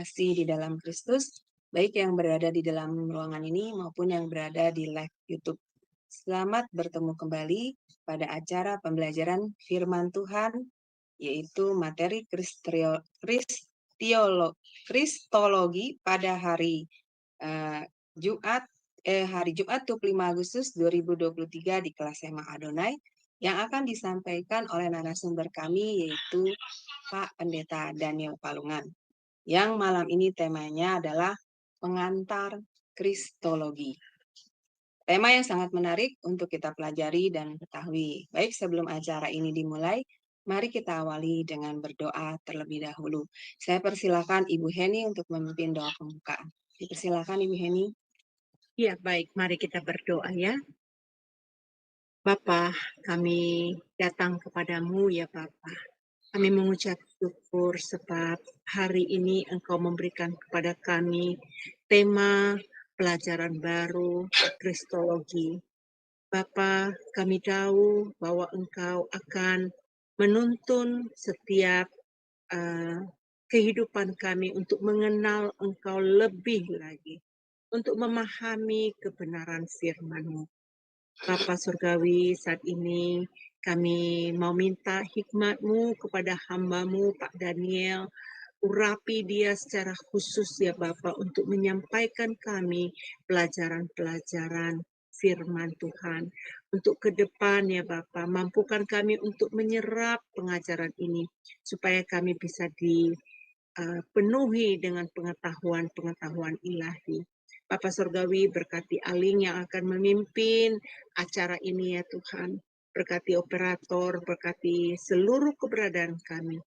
terkasih di dalam Kristus, baik yang berada di dalam ruangan ini maupun yang berada di live YouTube. Selamat bertemu kembali pada acara pembelajaran firman Tuhan, yaitu materi Kristologi pada hari Jumat 25 Agustus 2023 di kelas Sema Adonai, yang akan disampaikan oleh narasumber kami, yaitu Pak Pendeta Daniel Palungan. Yang malam ini temanya adalah pengantar Kristologi. Tema yang sangat menarik untuk kita pelajari dan ketahui. Baik, sebelum acara ini dimulai, mari kita awali dengan berdoa terlebih dahulu. Saya persilakan Ibu Heni untuk memimpin doa pembukaan. Dipersilakan Ibu Heni. Ya, baik. Mari kita berdoa ya. Bapa, kami datang kepadamu ya Bapa. Kami mengucap syukur sebab hari ini Engkau memberikan kepada kami tema pelajaran baru Kristologi. Bapa, kami tahu bahwa Engkau akan menuntun setiap kehidupan kami untuk mengenal Engkau lebih lagi, untuk memahami kebenaran firman-Mu. Bapa Surgawi, saat ini kami mau minta hikmat-Mu kepada hamba-Mu, Pak Daniel. Urapi dia secara khusus ya Bapa untuk menyampaikan kami pelajaran-pelajaran firman Tuhan. Untuk ke depan ya Bapa, mampukan kami untuk menyerap pengajaran ini supaya kami bisa dipenuhi dengan pengetahuan-pengetahuan ilahi. Bapa Surgawi, berkati Aling yang akan memimpin acara ini ya Tuhan. Berkati operator, berkati seluruh keberadaan kami,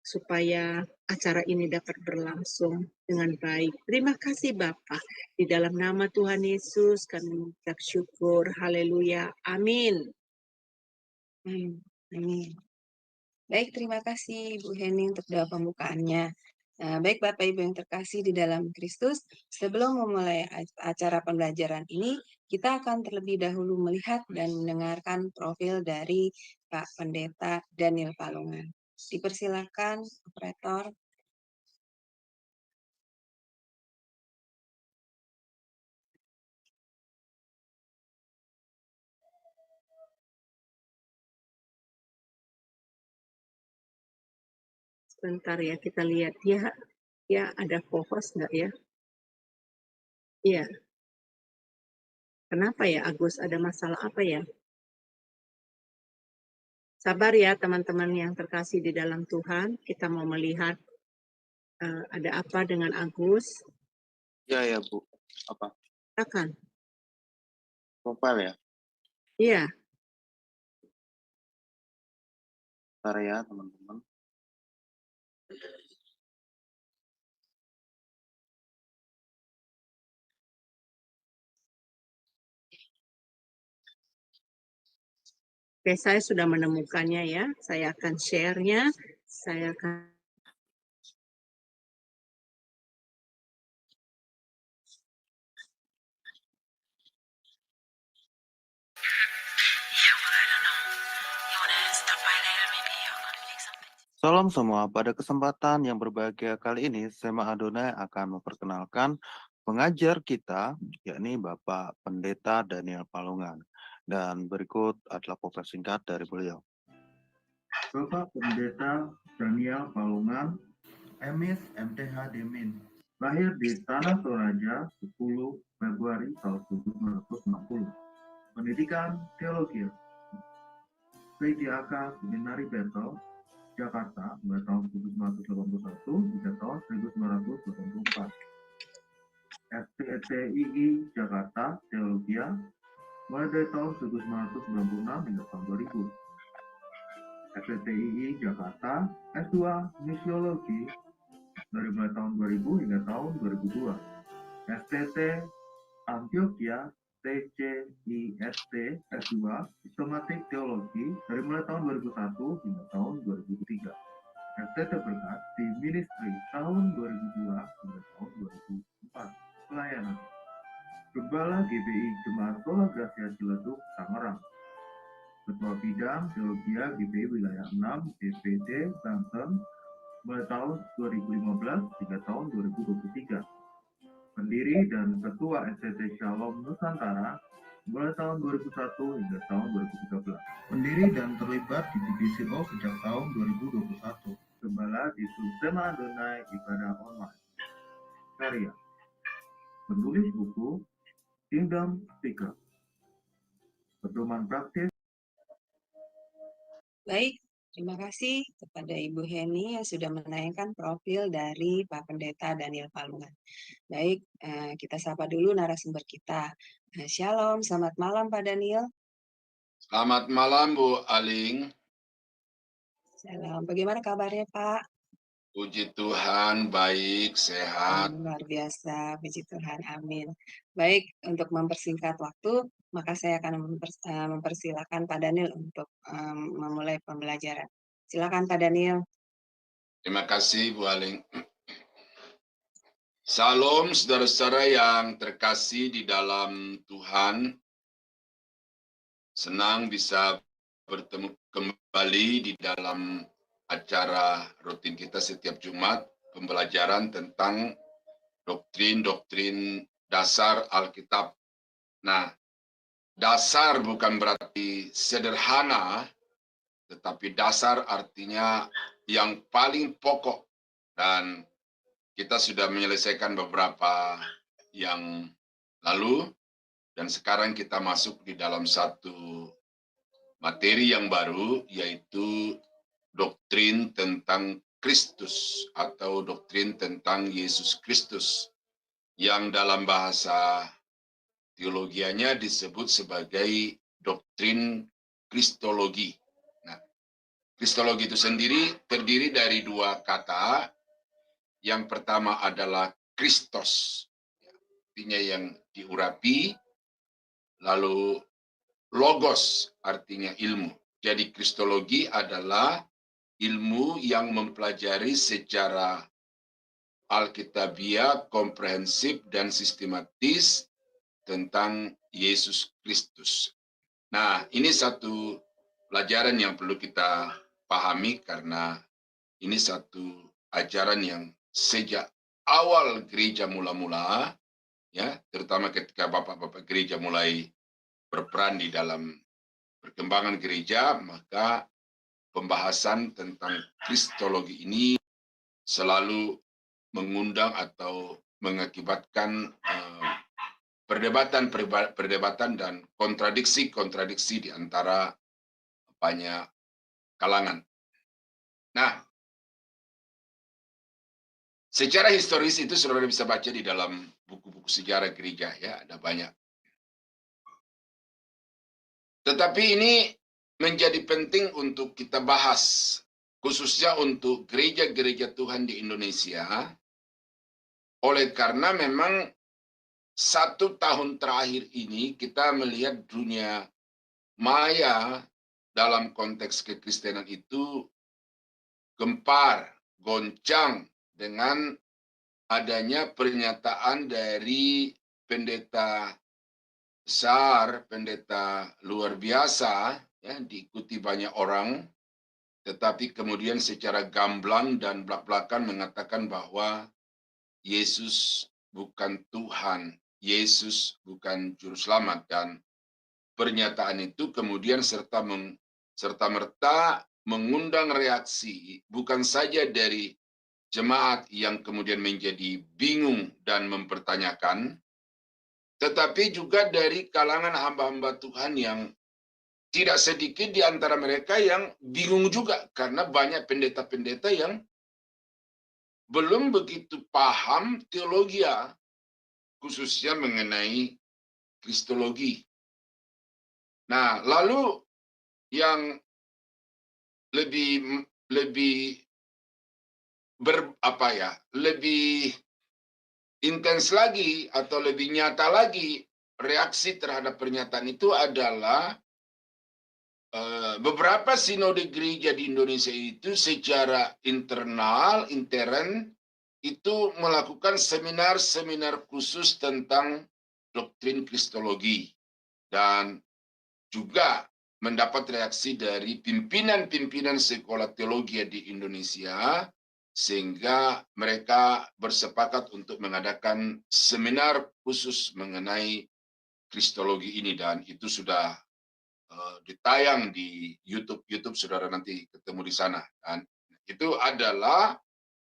supaya acara ini dapat berlangsung dengan baik. Terima kasih Bapa. Di dalam nama Tuhan Yesus kami mengucap syukur. Haleluya. Amin. Amin. Baik, terima kasih Bu Heni untuk doa pembukaannya. Baik Bapak Ibu yang terkasih di dalam Kristus, sebelum memulai acara pembelajaran ini, kita akan terlebih dahulu melihat dan mendengarkan profil dari Pak Pendeta Daniel Palungan. Dipersilakan, operator. Sebentar ya, kita lihat ya ada co-host nggak ya? Iya. Kenapa ya Agus? Ada masalah apa ya? Sabar ya teman-teman yang terkasih di dalam Tuhan. Kita mau melihat ada apa dengan Agus. Ya Bu. Apa? Silakan. Profil ya? Iya. Bentar ya teman-teman. Oke, saya sudah menemukannya ya. Saya akan share-nya. Saya akan Salam semua, pada kesempatan yang berbahagia kali ini, Sema Adonai akan memperkenalkan pengajar kita, yakni Bapak Pendeta Daniel Palungan. Dan berikut adalah profil singkat dari beliau. Bapak Pendeta Daniel Palungan, MIS MTH Demin, lahir di Tanah Toraja 10 Februari tahun 1960. Pendidikan Teologi, PJAK Seminari Betel, Jakarta, mulai tahun 1981 hingga tahun 1984. FPETII Jakarta, Teologia, mulai dari tahun 1996 hingga tahun 2000. FPTII Jakarta, S2 Misiologi, dari mulai tahun 2000 hingga tahun 2002. FTT Antioquia, TCIST, S2 Sistematik Teologi, dari mulai tahun 2001 hingga tahun 2003. FTT Berkat di Ministry tahun 2002 hingga tahun 2004. Pelayanan Gembala GBI Jemaat Sola Gracia Ciledug, Tangerang. Ketua Bidang Teologia GBI Wilayah 6 DPD Banten mulai tahun 2015 hingga tahun 2023. Pendiri dan Ketua STT Shalom Nusantara mulai tahun 2001 hingga tahun 2013. Pendiri dan terlibat di divisi O sejak tahun 2021. Gembala di Subsema Adonai Ibadah Online. Karya penulis buku Kingdom Speaker. Pedoman praktis. Baik, terima kasih kepada Ibu Heni yang sudah menayangkan profil dari Pak Pendeta Daniel Palungan. Baik, kita sapa dulu narasumber kita. Shalom, selamat malam Pak Daniel. Selamat malam Bu Aling. Shalom, bagaimana kabarnya Pak? Puji Tuhan, baik, sehat. Luar biasa, puji Tuhan, amin. Baik, untuk mempersingkat waktu, maka saya akan mempersilakan Pak Daniel untuk memulai pembelajaran. Silakan Pak Daniel. Terima kasih Bu Aling. Salam saudara-saudara yang terkasih di dalam Tuhan. Senang bisa bertemu kembali di dalam acara rutin kita setiap Jumat, pembelajaran tentang doktrin-doktrin dasar Alkitab. Nah, dasar bukan berarti sederhana, tetapi dasar artinya yang paling pokok. Dan kita sudah menyelesaikan beberapa yang lalu, dan sekarang kita masuk di dalam satu materi yang baru, yaitu doktrin tentang Kristus atau doktrin tentang Yesus Kristus, yang dalam bahasa teologianya disebut sebagai doktrin Kristologi. Nah, Kristologi itu sendiri terdiri dari dua kata. Yang pertama adalah Kristos, artinya yang diurapi, lalu Logos artinya ilmu. Jadi Kristologi adalah ilmu yang mempelajari secara alkitabiah, komprehensif, dan sistematis tentang Yesus Kristus. Nah, ini satu pelajaran yang perlu kita pahami karena ini satu ajaran yang sejak awal gereja mula-mula, ya, terutama ketika bapak-bapak gereja mulai berperan di dalam perkembangan gereja, maka pembahasan tentang Kristologi ini selalu mengundang atau mengakibatkan perdebatan dan kontradiksi di antara banyak kalangan. Nah, secara historis itu saudara bisa baca di dalam buku-buku sejarah gereja, ya, ada banyak. Tetapi ini menjadi penting untuk kita bahas, khususnya untuk gereja-gereja Tuhan di Indonesia, oleh karena memang 1 tahun terakhir ini kita melihat dunia maya dalam konteks kekristenan itu gempar, goncang dengan adanya pernyataan dari pendeta besar, pendeta luar biasa, ya, diikuti banyak orang, tetapi kemudian secara gamblang dan belak-belakan mengatakan bahwa Yesus bukan Tuhan, Yesus bukan Juru Selamat, dan pernyataan itu kemudian serta-merta mengundang reaksi bukan saja dari jemaat yang kemudian menjadi bingung dan mempertanyakan, tetapi juga dari kalangan hamba-hamba Tuhan yang tidak sedikit di antara mereka yang bingung juga karena banyak pendeta-pendeta yang belum begitu paham teologi, khususnya mengenai Kristologi. Nah, lalu yang lebih intens lagi atau lebih nyata lagi reaksi terhadap pernyataan itu adalah beberapa sinode gereja di Indonesia itu secara intern itu melakukan seminar-seminar khusus tentang doktrin Kristologi, dan juga mendapat reaksi dari pimpinan-pimpinan sekolah teologi di Indonesia sehingga mereka bersepakat untuk mengadakan seminar khusus mengenai kristologi ini, dan itu sudah ditayang di YouTube saudara nanti ketemu di sana. Dan itu adalah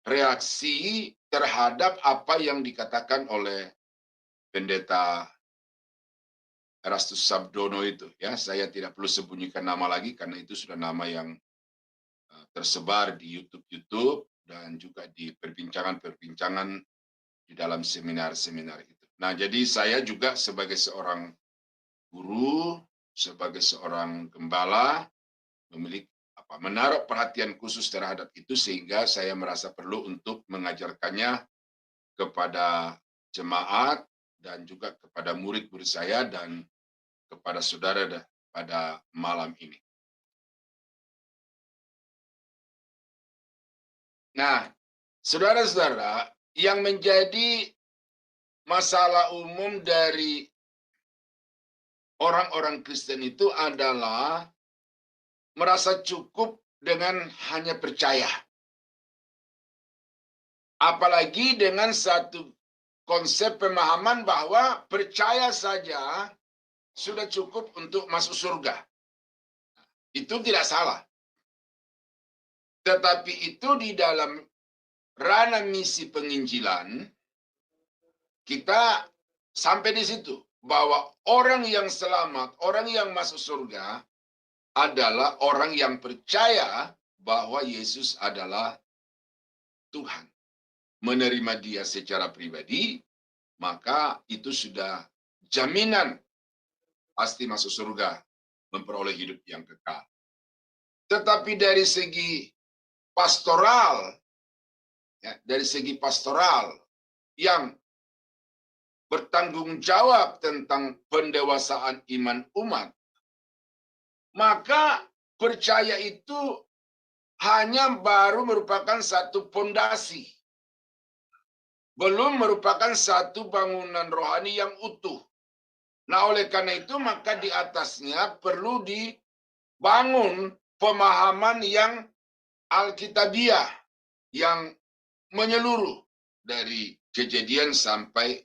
reaksi terhadap apa yang dikatakan oleh Pendeta Erastus Sabdono itu. Ya, saya tidak perlu sembunyikan nama lagi karena itu sudah nama yang tersebar di YouTube dan juga di perbincangan-perbincangan di dalam seminar-seminar itu. Nah, jadi saya juga sebagai seorang guru, sebagai seorang gembala, memiliki menaruh perhatian khusus terhadap itu, sehingga saya merasa perlu untuk mengajarkannya kepada jemaat dan juga kepada murid-murid saya dan kepada saudara pada malam ini. Nah, saudara-saudara, yang menjadi masalah umum dari orang-orang Kristen itu adalah merasa cukup dengan hanya percaya. Apalagi dengan satu konsep pemahaman bahwa percaya saja sudah cukup untuk masuk surga. Itu tidak salah. Tetapi itu di dalam ranah misi penginjilan, kita sampai di situ. Bahwa orang yang selamat, orang yang masuk surga adalah orang yang percaya bahwa Yesus adalah Tuhan. Menerima dia secara pribadi, maka itu sudah jaminan pasti masuk surga, memperoleh hidup yang kekal. Tetapi dari segi pastoral, yang bertanggung jawab tentang pendewasaan iman umat, maka percaya itu hanya baru merupakan satu fondasi, belum merupakan satu bangunan rohani yang utuh. Nah, oleh karena itu maka di atasnya perlu dibangun pemahaman yang alkitabiah, yang menyeluruh dari Kejadian sampai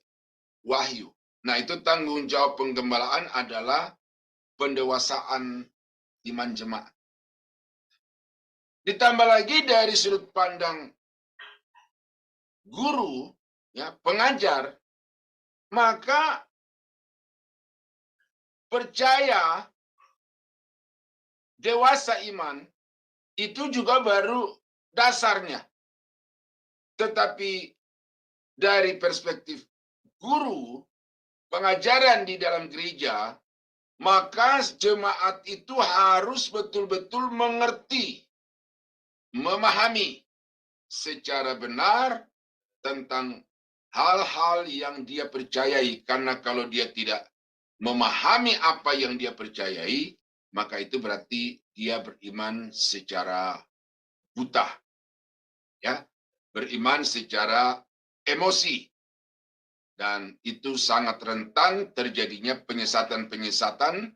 Wahyu. Nah, itu tanggung jawab penggembalaan adalah pendewasaan iman jemaat. Ditambah lagi dari sudut pandang guru, ya, pengajar, maka percaya dewasa iman itu juga baru dasarnya. Tetapi dari perspektif guru, pengajaran di dalam gereja, maka jemaat itu harus betul-betul mengerti, memahami secara benar tentang hal-hal yang dia percayai. Karena kalau dia tidak memahami apa yang dia percayai, maka itu berarti dia beriman secara buta. Ya, beriman secara emosi. Dan itu sangat rentan terjadinya penyesatan-penyesatan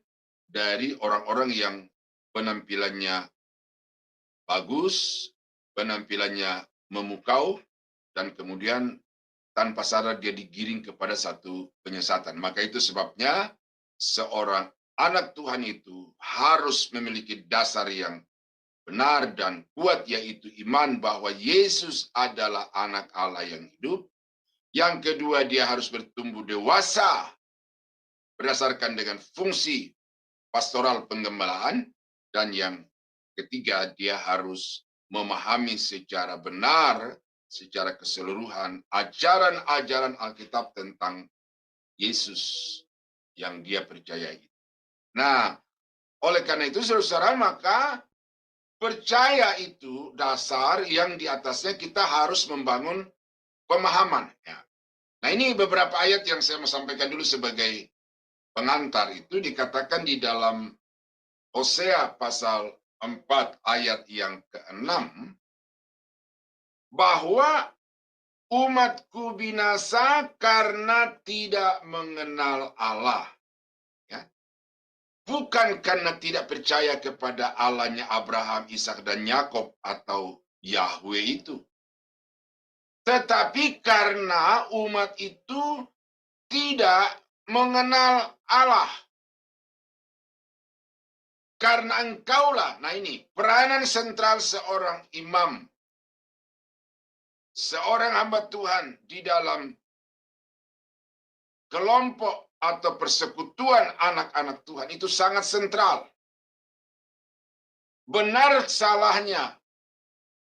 dari orang-orang yang penampilannya bagus, penampilannya memukau, dan kemudian tanpa sadar dia digiring kepada satu penyesatan. Maka itu sebabnya seorang anak Tuhan itu harus memiliki dasar yang benar dan kuat, yaitu iman bahwa Yesus adalah anak Allah yang hidup. Yang kedua, dia harus bertumbuh dewasa berdasarkan dengan fungsi pastoral penggembalaan. Dan yang ketiga, dia harus memahami secara benar, secara keseluruhan, ajaran-ajaran Alkitab tentang Yesus yang dia percayai. Nah, oleh karena itu, saudara-saudara, maka percaya itu dasar yang di atasnya kita harus membangun pemahaman. Ya. Nah, ini beberapa ayat yang saya mau sampaikan dulu sebagai pengantar. Itu dikatakan di dalam Hosea pasal 4 ayat yang ke-6, bahwa umatku binasa karena tidak mengenal Allah. Ya. Bukan karena tidak percaya kepada Allahnya Abraham, Ishak, dan Yakob atau Yahweh itu. Tetapi karena umat itu tidak mengenal Allah. Karena engkaulah, nah ini peranan sentral seorang imam, seorang hamba Tuhan di dalam kelompok atau persekutuan anak-anak Tuhan itu sangat sentral. Benar salahnya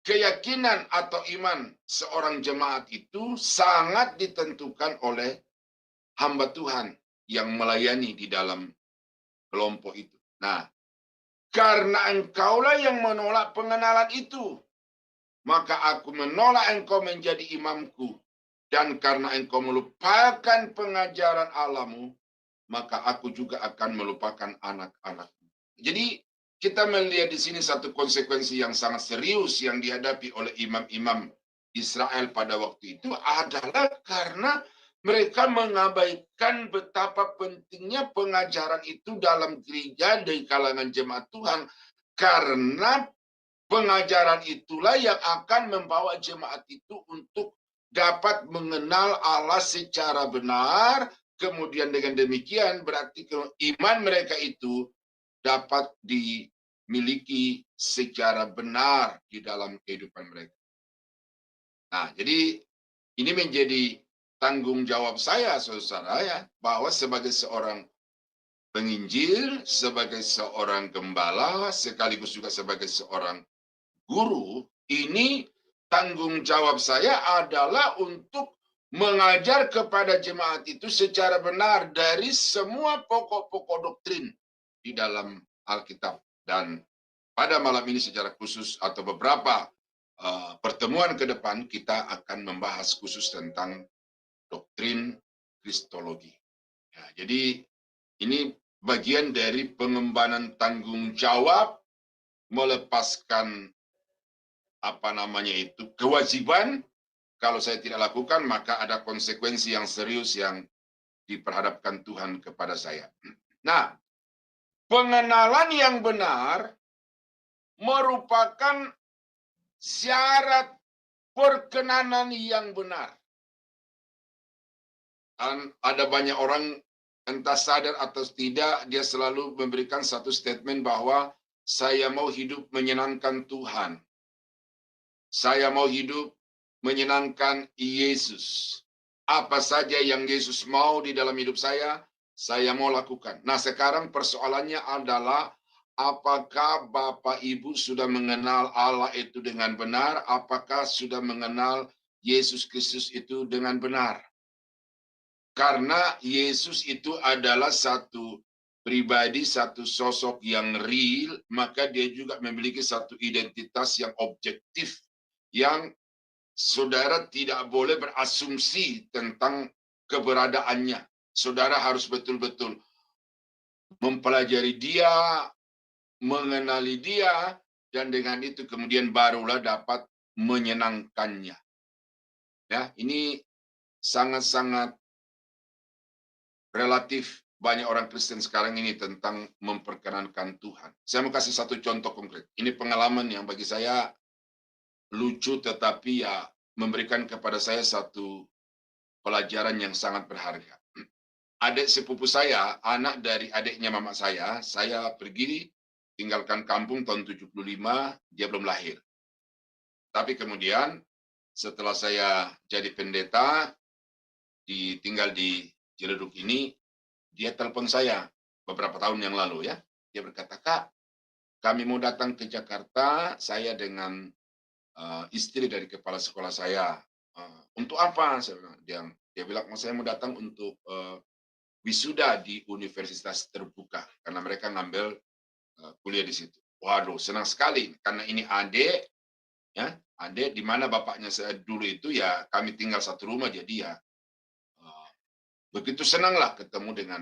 keyakinan atau iman seorang jemaat itu sangat ditentukan oleh hamba Tuhan yang melayani di dalam kelompok itu. Nah, karena engkaulah yang menolak pengenalan itu, maka aku menolak engkau menjadi imamku. Dan karena engkau melupakan pengajaran Allahmu, maka aku juga akan melupakan anak-anakmu. Jadi kita melihat di sini satu konsekuensi yang sangat serius yang dihadapi oleh imam-imam Israel pada waktu itu adalah karena mereka mengabaikan betapa pentingnya pengajaran itu dalam gereja di kalangan jemaat Tuhan. Karena pengajaran itulah yang akan membawa jemaat itu untuk dapat mengenal Allah secara benar. Kemudian dengan demikian berarti iman mereka itu dapat dimiliki secara benar di dalam kehidupan mereka. Nah, jadi ini menjadi tanggung jawab saya, saudara ya, bahwa sebagai seorang penginjil, sebagai seorang gembala, sekaligus juga sebagai seorang guru, ini tanggung jawab saya adalah untuk mengajar kepada jemaat itu secara benar dari semua pokok-pokok doktrin di dalam Alkitab. Dan pada malam ini secara khusus atau beberapa pertemuan ke depan kita akan membahas khusus tentang doktrin Kristologi. Ya, jadi ini bagian dari pengembangan tanggung jawab melepaskan kewajiban. Kalau saya tidak lakukan maka ada konsekuensi yang serius yang diperhadapkan Tuhan kepada saya. Nah, pengenalan yang benar merupakan syarat perkenanan yang benar. Dan ada banyak orang entah sadar atau tidak, dia selalu memberikan satu statement bahwa saya mau hidup menyenangkan Tuhan. Saya mau hidup menyenangkan Yesus. Apa saja yang Yesus mau di dalam hidup saya mau lakukan. Nah, sekarang persoalannya adalah apakah Bapak Ibu sudah mengenal Allah itu dengan benar? Apakah sudah mengenal Yesus Kristus itu dengan benar? Karena Yesus itu adalah satu pribadi, satu sosok yang real, maka dia juga memiliki satu identitas yang objektif, yang saudara tidak boleh berasumsi tentang keberadaannya. Saudara harus betul-betul mempelajari dia, mengenali dia, dan dengan itu kemudian barulah dapat menyenangkannya. Ya, ini sangat-sangat relatif banyak orang Kristen sekarang ini tentang memperkenankan Tuhan. Saya mau kasih satu contoh konkret. Ini pengalaman yang bagi saya lucu tetapi ya memberikan kepada saya satu pelajaran yang sangat berharga. Adik sepupu saya, anak dari adiknya mama saya pergi tinggalkan kampung tahun 75, dia belum lahir. Tapi kemudian setelah saya jadi pendeta, tinggal di Ciledug ini, dia telepon saya beberapa tahun yang lalu ya. Dia berkata, "Kak, kami mau datang ke Jakarta, saya dengan istri dari kepala sekolah saya. Untuk apa?" Dia bilang, "Saya mau datang untuk wisuda di Universitas Terbuka karena mereka ngambil kuliah di situ." Waduh, senang sekali karena ini adik, ya, adik di mana bapaknya saya dulu itu ya kami tinggal satu rumah, jadi ya begitu senanglah ketemu dengan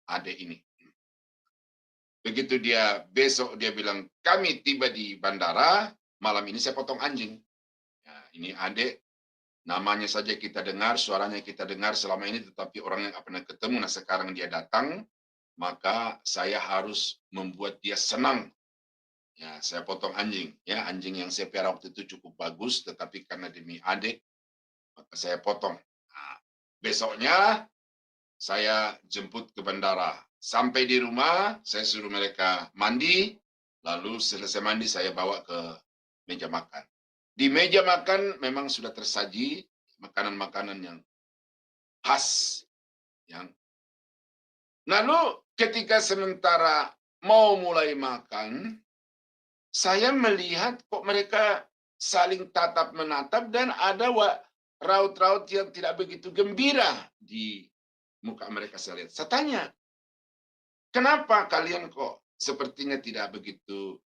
adik ini. Begitu besok dia bilang, "Kami tiba di bandara, malam ini saya potong anjing." Ya, ini adik, namanya saja kita dengar, suaranya kita dengar selama ini, tetapi orang yang pernah ketemu. Nah, sekarang dia datang, maka saya harus membuat dia senang. Ya, saya potong anjing. Ya, anjing yang saya pelihara waktu itu cukup bagus, tetapi karena demi adik, Maka saya potong. Nah, besoknya saya jemput ke bandara. Sampai di rumah, saya suruh mereka mandi. Lalu selesai mandi, saya bawa ke meja makan. Di meja makan memang sudah tersaji makanan-makanan yang khas. Lalu ketika sementara mau mulai makan, saya melihat kok mereka saling tatap menatap dan ada raut-raut yang tidak begitu gembira di muka mereka. Saya lihat. Saya tanya, kenapa kalian kok sepertinya tidak begitu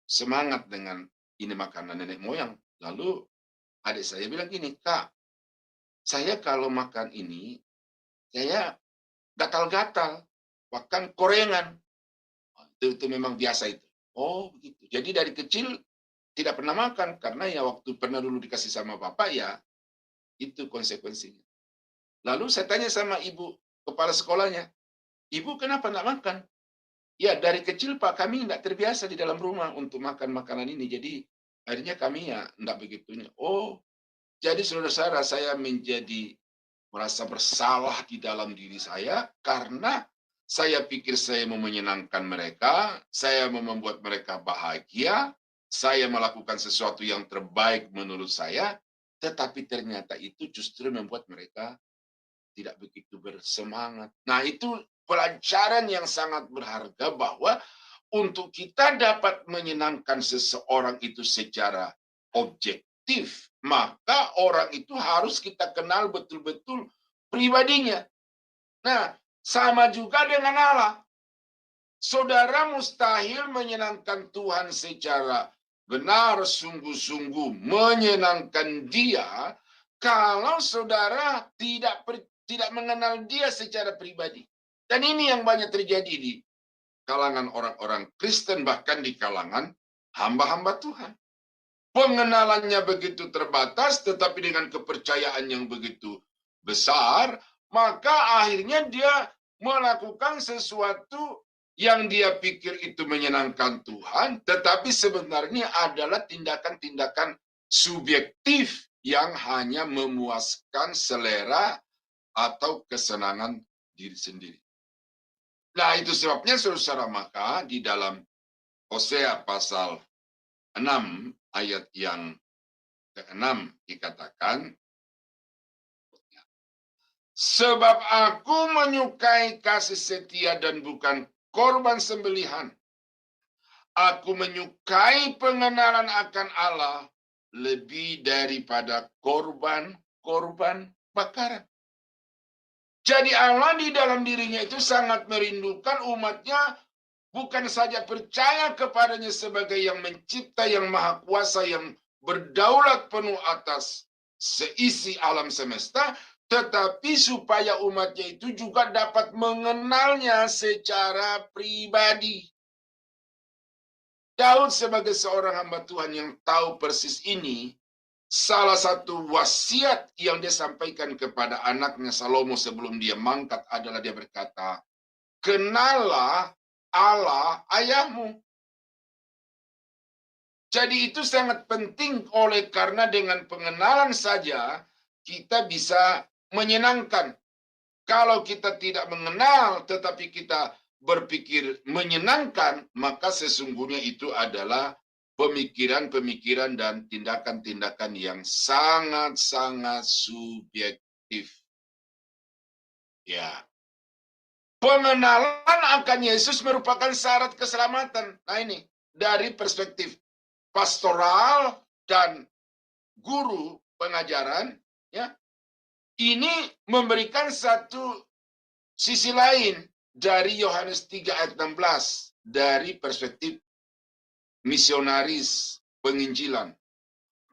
semangat dengan ini makanan nenek moyang? Lalu adik saya bilang gini, Kak, saya kalau makan ini, saya gatal-gatal, bahkan korengan. Itu memang biasa itu. Oh, begitu. Jadi dari kecil tidak pernah makan, karena ya waktu pernah dulu dikasih sama bapak, ya itu konsekuensinya. Lalu saya tanya sama ibu kepala sekolahnya, Ibu kenapa tidak makan? Ya dari kecil Pak kami tidak terbiasa di dalam rumah untuk makan makanan ini, jadi akhirnya kami ya tidak begitunya. Oh, jadi saudara-saudara, saya menjadi merasa bersalah di dalam diri saya karena saya pikir saya mau menyenangkan mereka, saya mau membuat mereka bahagia, saya melakukan sesuatu yang terbaik menurut saya, tetapi ternyata itu justru membuat mereka tidak begitu bersemangat. Nah, itu pelajaran yang sangat berharga bahwa untuk kita dapat menyenangkan seseorang itu secara objektif, maka orang itu harus kita kenal betul-betul pribadinya. Nah, sama juga dengan Allah. Saudara mustahil menyenangkan Tuhan secara benar, sungguh-sungguh menyenangkan Dia kalau saudara tidak mengenal Dia secara pribadi. Dan ini yang banyak terjadi di kalangan orang-orang Kristen, bahkan di kalangan hamba-hamba Tuhan. Pengenalannya begitu terbatas, tetapi dengan kepercayaan yang begitu besar, maka akhirnya dia melakukan sesuatu yang dia pikir itu menyenangkan Tuhan, tetapi sebenarnya adalah tindakan-tindakan subjektif yang hanya memuaskan selera atau kesenangan diri sendiri. Nah, itu sebabnya saudara, maka di dalam Hosea pasal 6 ayat yang ke-6 dikatakan, sebab aku menyukai kasih setia dan bukan korban sembelihan. Aku menyukai pengenalan akan Allah lebih daripada korban bakaran. Jadi Allah di dalam dirinya itu sangat merindukan umatnya bukan saja percaya kepadanya sebagai yang mencipta, yang maha kuasa, yang berdaulat penuh atas seisi alam semesta, tetapi supaya umatnya itu juga dapat mengenalnya secara pribadi. Daud sebagai seorang hamba Tuhan yang tahu persis ini, salah satu wasiat yang dia sampaikan kepada anaknya Salomo sebelum dia mangkat adalah dia berkata, kenallah Allah ayahmu. Jadi itu sangat penting oleh karena dengan pengenalan saja kita bisa menyenangkan. Kalau kita tidak mengenal tetapi kita berpikir menyenangkan, maka sesungguhnya itu adalah pemikiran-pemikiran dan tindakan-tindakan yang sangat-sangat subjektif. Ya. Pengenalan akan Yesus merupakan syarat keselamatan. Nah ini, dari perspektif pastoral dan guru pengajaran, ya, ini memberikan satu sisi lain dari Yohanes 3 ayat 16 dari perspektif misionaris penginjilan.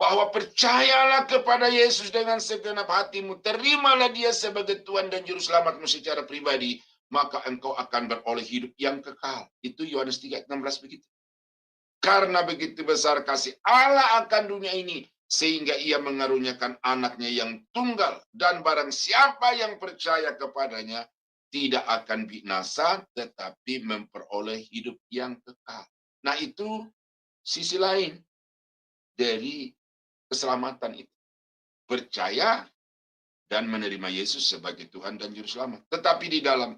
Bahwa percayalah kepada Yesus dengan segenap hatimu, terimalah dia sebagai Tuhan dan Juru Selamatmu secara pribadi, maka engkau akan beroleh hidup yang kekal. Itu Yohanes 3 ayat 16 begitu. Karena begitu besar kasih Allah akan dunia ini, sehingga ia mengaruniakan anaknya yang tunggal, dan barang siapa yang percaya kepadanya tidak akan binasa, tetapi memperoleh hidup yang kekal. Nah itu sisi lain dari keselamatan itu. Percaya dan menerima Yesus sebagai Tuhan dan Juru Selamat. Tetapi di dalam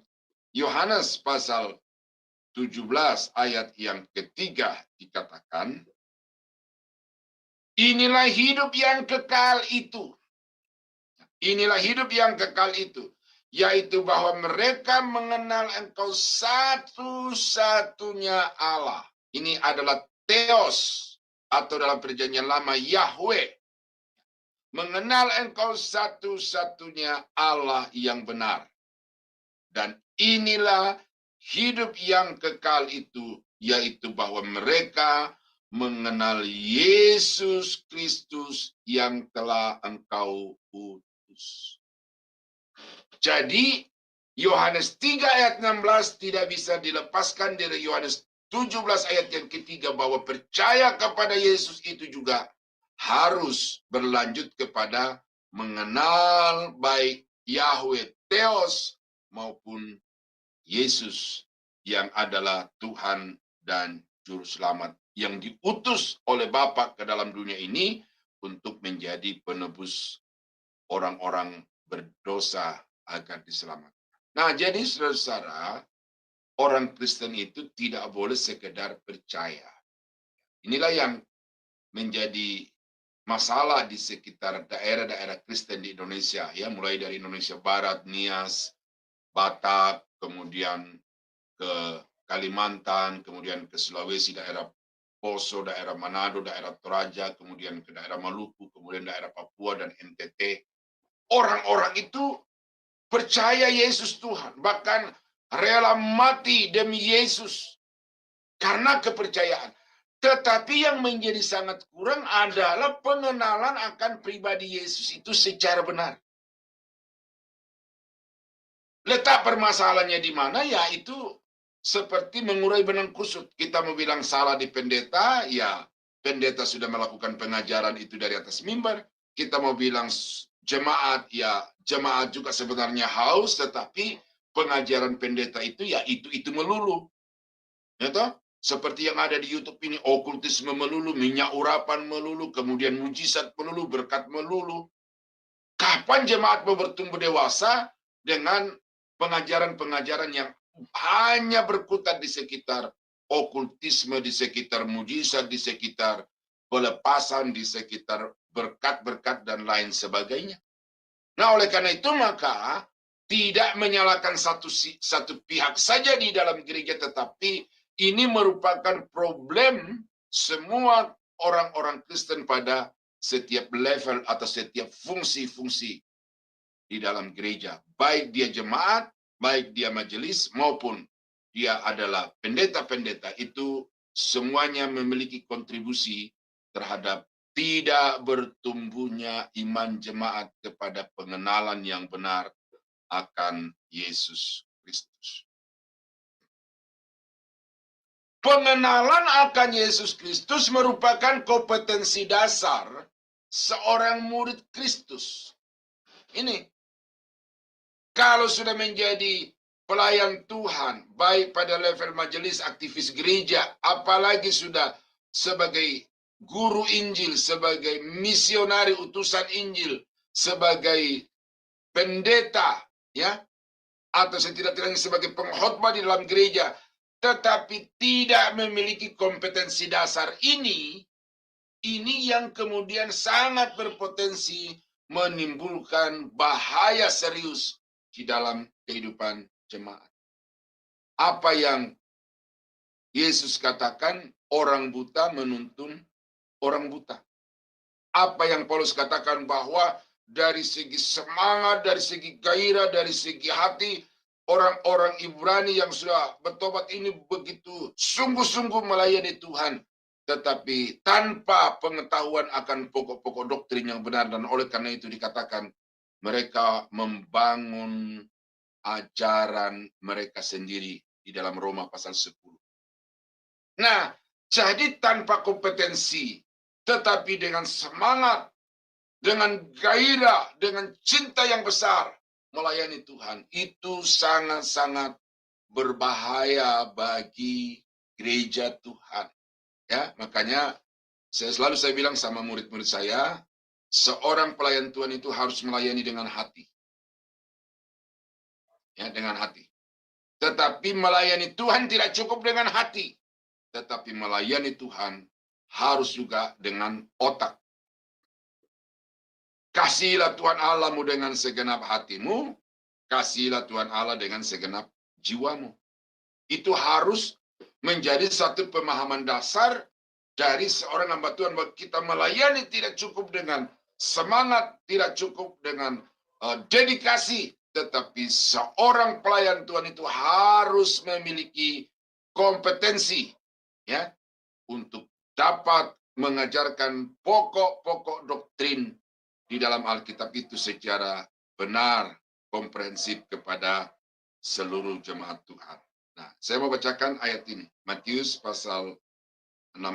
Yohanes pasal 17 ayat yang ketiga dikatakan, inilah hidup yang kekal itu. Inilah hidup yang kekal itu, yaitu bahwa mereka mengenal Engkau satu-satunya Allah. Ini adalah Theos, atau dalam perjanjian lama Yahweh. Mengenal Engkau satu-satunya Allah yang benar. Dan inilah hidup yang kekal itu, yaitu bahwa mereka mengenal Yesus Kristus yang telah Engkau utus. Jadi, Yohanes 3 ayat 16 tidak bisa dilepaskan dari Yohanes 17 ayat yang ketiga, bahwa percaya kepada Yesus itu juga harus berlanjut kepada mengenal baik Yahweh Theos maupun Yesus yang adalah Tuhan dan Juru Selamat yang diutus oleh Bapa ke dalam dunia ini untuk menjadi penebus orang-orang berdosa agar diselamatkan. Nah, jadi saudara-saudara, orang Kristen itu tidak boleh sekedar percaya. Inilah yang menjadi masalah di sekitar daerah-daerah Kristen di Indonesia, ya, mulai dari Indonesia Barat, Nias, Batak, kemudian ke Kalimantan, kemudian ke Sulawesi, daerah Poso, daerah Manado, daerah Toraja, kemudian ke daerah Maluku, kemudian daerah Papua dan NTT. Orang-orang itu percaya Yesus Tuhan, bahkan rela mati demi Yesus karena kepercayaan. Tetapi yang menjadi sangat kurang adalah pengenalan akan pribadi Yesus itu secara benar. Letak permasalahannya di mana? Ya, itu seperti mengurai benang kusut. Kita mau bilang salah di pendeta, ya pendeta sudah melakukan pengajaran itu dari atas mimbar. Kita mau bilang jemaat, ya jemaat juga sebenarnya haus, tetapi pengajaran pendeta itu ya itu melulu. Ya toh? Seperti yang ada di YouTube ini, okultisme melulu, minyak urapan melulu, kemudian mujizat melulu, berkat melulu. Kapan jemaat mau bertumbuh dewasa dengan pengajaran-pengajaran yang hanya berkutat di sekitar okultisme, di sekitar mujizat, di sekitar pelepasan, di sekitar berkat-berkat dan lain sebagainya. Nah, oleh karena itu maka tidak menyalahkan satu pihak saja di dalam gereja, tetapi ini merupakan problem semua orang-orang Kristen pada setiap level atau setiap fungsi-fungsi di dalam gereja. Baik dia jemaat, baik dia majelis, maupun dia adalah pendeta-pendeta, itu semuanya memiliki kontribusi terhadap tidak bertumbuhnya iman jemaat kepada pengenalan yang benar akan Yesus Kristus. Pengenalan akan Yesus Kristus merupakan kompetensi dasar seorang murid Kristus. Ini, kalau sudah menjadi pelayan Tuhan, baik pada level majelis, aktivis gereja, apalagi sudah sebagai guru Injil, sebagai misionari utusan Injil, sebagai pendeta, ya, atau setidak-tidaknya sebagai pengkhotbah di dalam gereja, tetapi tidak memiliki kompetensi dasar ini yang kemudian sangat berpotensi menimbulkan bahaya serius di dalam kehidupan jemaat. Apa yang Yesus katakan, orang buta menuntun orang buta. Apa yang Paulus katakan, bahwa dari segi semangat, dari segi gairah, dari segi hati, orang-orang Ibrani yang sudah bertobat ini begitu sungguh-sungguh melayani Tuhan, tetapi tanpa pengetahuan akan pokok-pokok doktrin yang benar, dan oleh karena itu dikatakan mereka membangun ajaran mereka sendiri di dalam Roma pasal 10. Nah, jadi tanpa kompetensi, tetapi dengan semangat, dengan gairah, dengan cinta yang besar melayani Tuhan, itu sangat-sangat berbahaya bagi gereja Tuhan. Ya, makanya saya bilang sama murid-murid saya seorang pelayan Tuhan itu harus melayani dengan hati. Ya, dengan hati. Tetapi melayani Tuhan tidak cukup dengan hati. Tetapi melayani Tuhan harus juga dengan otak. Kasihilah Tuhan Allahmu dengan segenap hatimu. Kasihilah Tuhan Allah dengan segenap jiwamu. Itu harus menjadi satu pemahaman dasar dari seorang hamba Tuhan. Bahwa kita melayani tidak cukup dengan semangat, tidak cukup dengan dedikasi. Tetapi seorang pelayan Tuhan itu harus memiliki kompetensi, ya, untuk dapat mengajarkan pokok-pokok doktrin di dalam Alkitab itu secara benar, komprehensif kepada seluruh jemaat Tuhan. Nah, saya mau bacakan ayat ini. Matius pasal 16,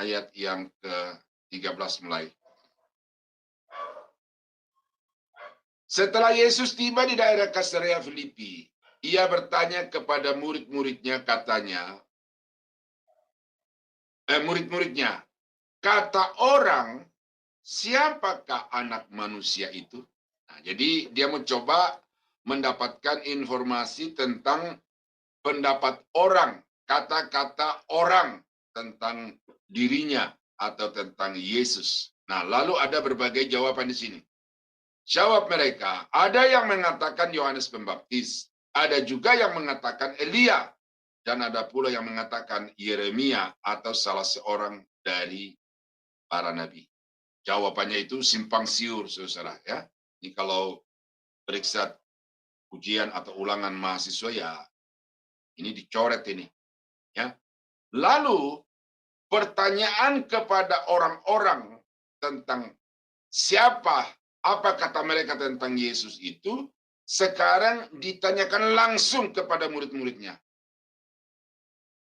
ayat yang ke-13 mulai. Setelah Yesus tiba di daerah Kaisarea Filipi, ia bertanya kepada murid-muridnya, katanya, murid-muridnya, kata orang, siapakah anak manusia itu? Nah, jadi dia mencoba mendapatkan informasi tentang pendapat orang, kata-kata orang tentang dirinya atau tentang Yesus. Nah, lalu ada berbagai jawaban di sini. Jawab mereka, ada yang mengatakan Yohanes Pembaptis, ada juga yang mengatakan Elia, dan ada pula yang mengatakan Yeremia atau salah seorang dari para nabi. Jawabannya itu simpang siur, saudara, ya. Ini kalau periksa ujian atau ulangan mahasiswa, ya ini dicoret ini, ya. Lalu pertanyaan kepada orang-orang tentang siapa, apa kata mereka tentang Yesus itu, sekarang ditanyakan langsung kepada murid-muridnya.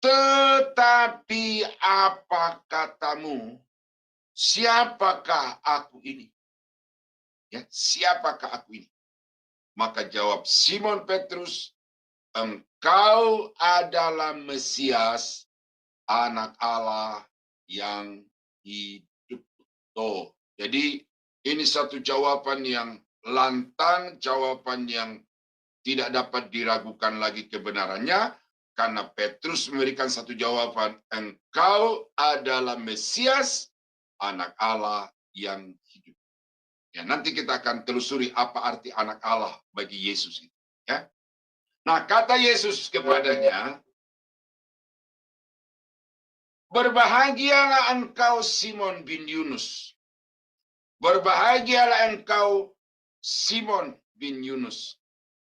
Tetapi apa katamu? Siapakah aku ini? Ya, siapakah aku ini? Maka jawab Simon Petrus, engkau adalah Mesias, anak Allah yang hidup. Tuh, jadi ini satu jawaban yang lantang, jawaban yang tidak dapat diragukan lagi kebenarannya, karena Petrus memberikan satu jawaban, engkau adalah Mesias, anak Allah yang hidup. Ya, nanti kita akan telusuri apa arti anak Allah bagi Yesus itu. Ya. Nah, kata Yesus kepadanya, berbahagialah engkau Simon bin Yunus. Berbahagialah engkau Simon bin Yunus.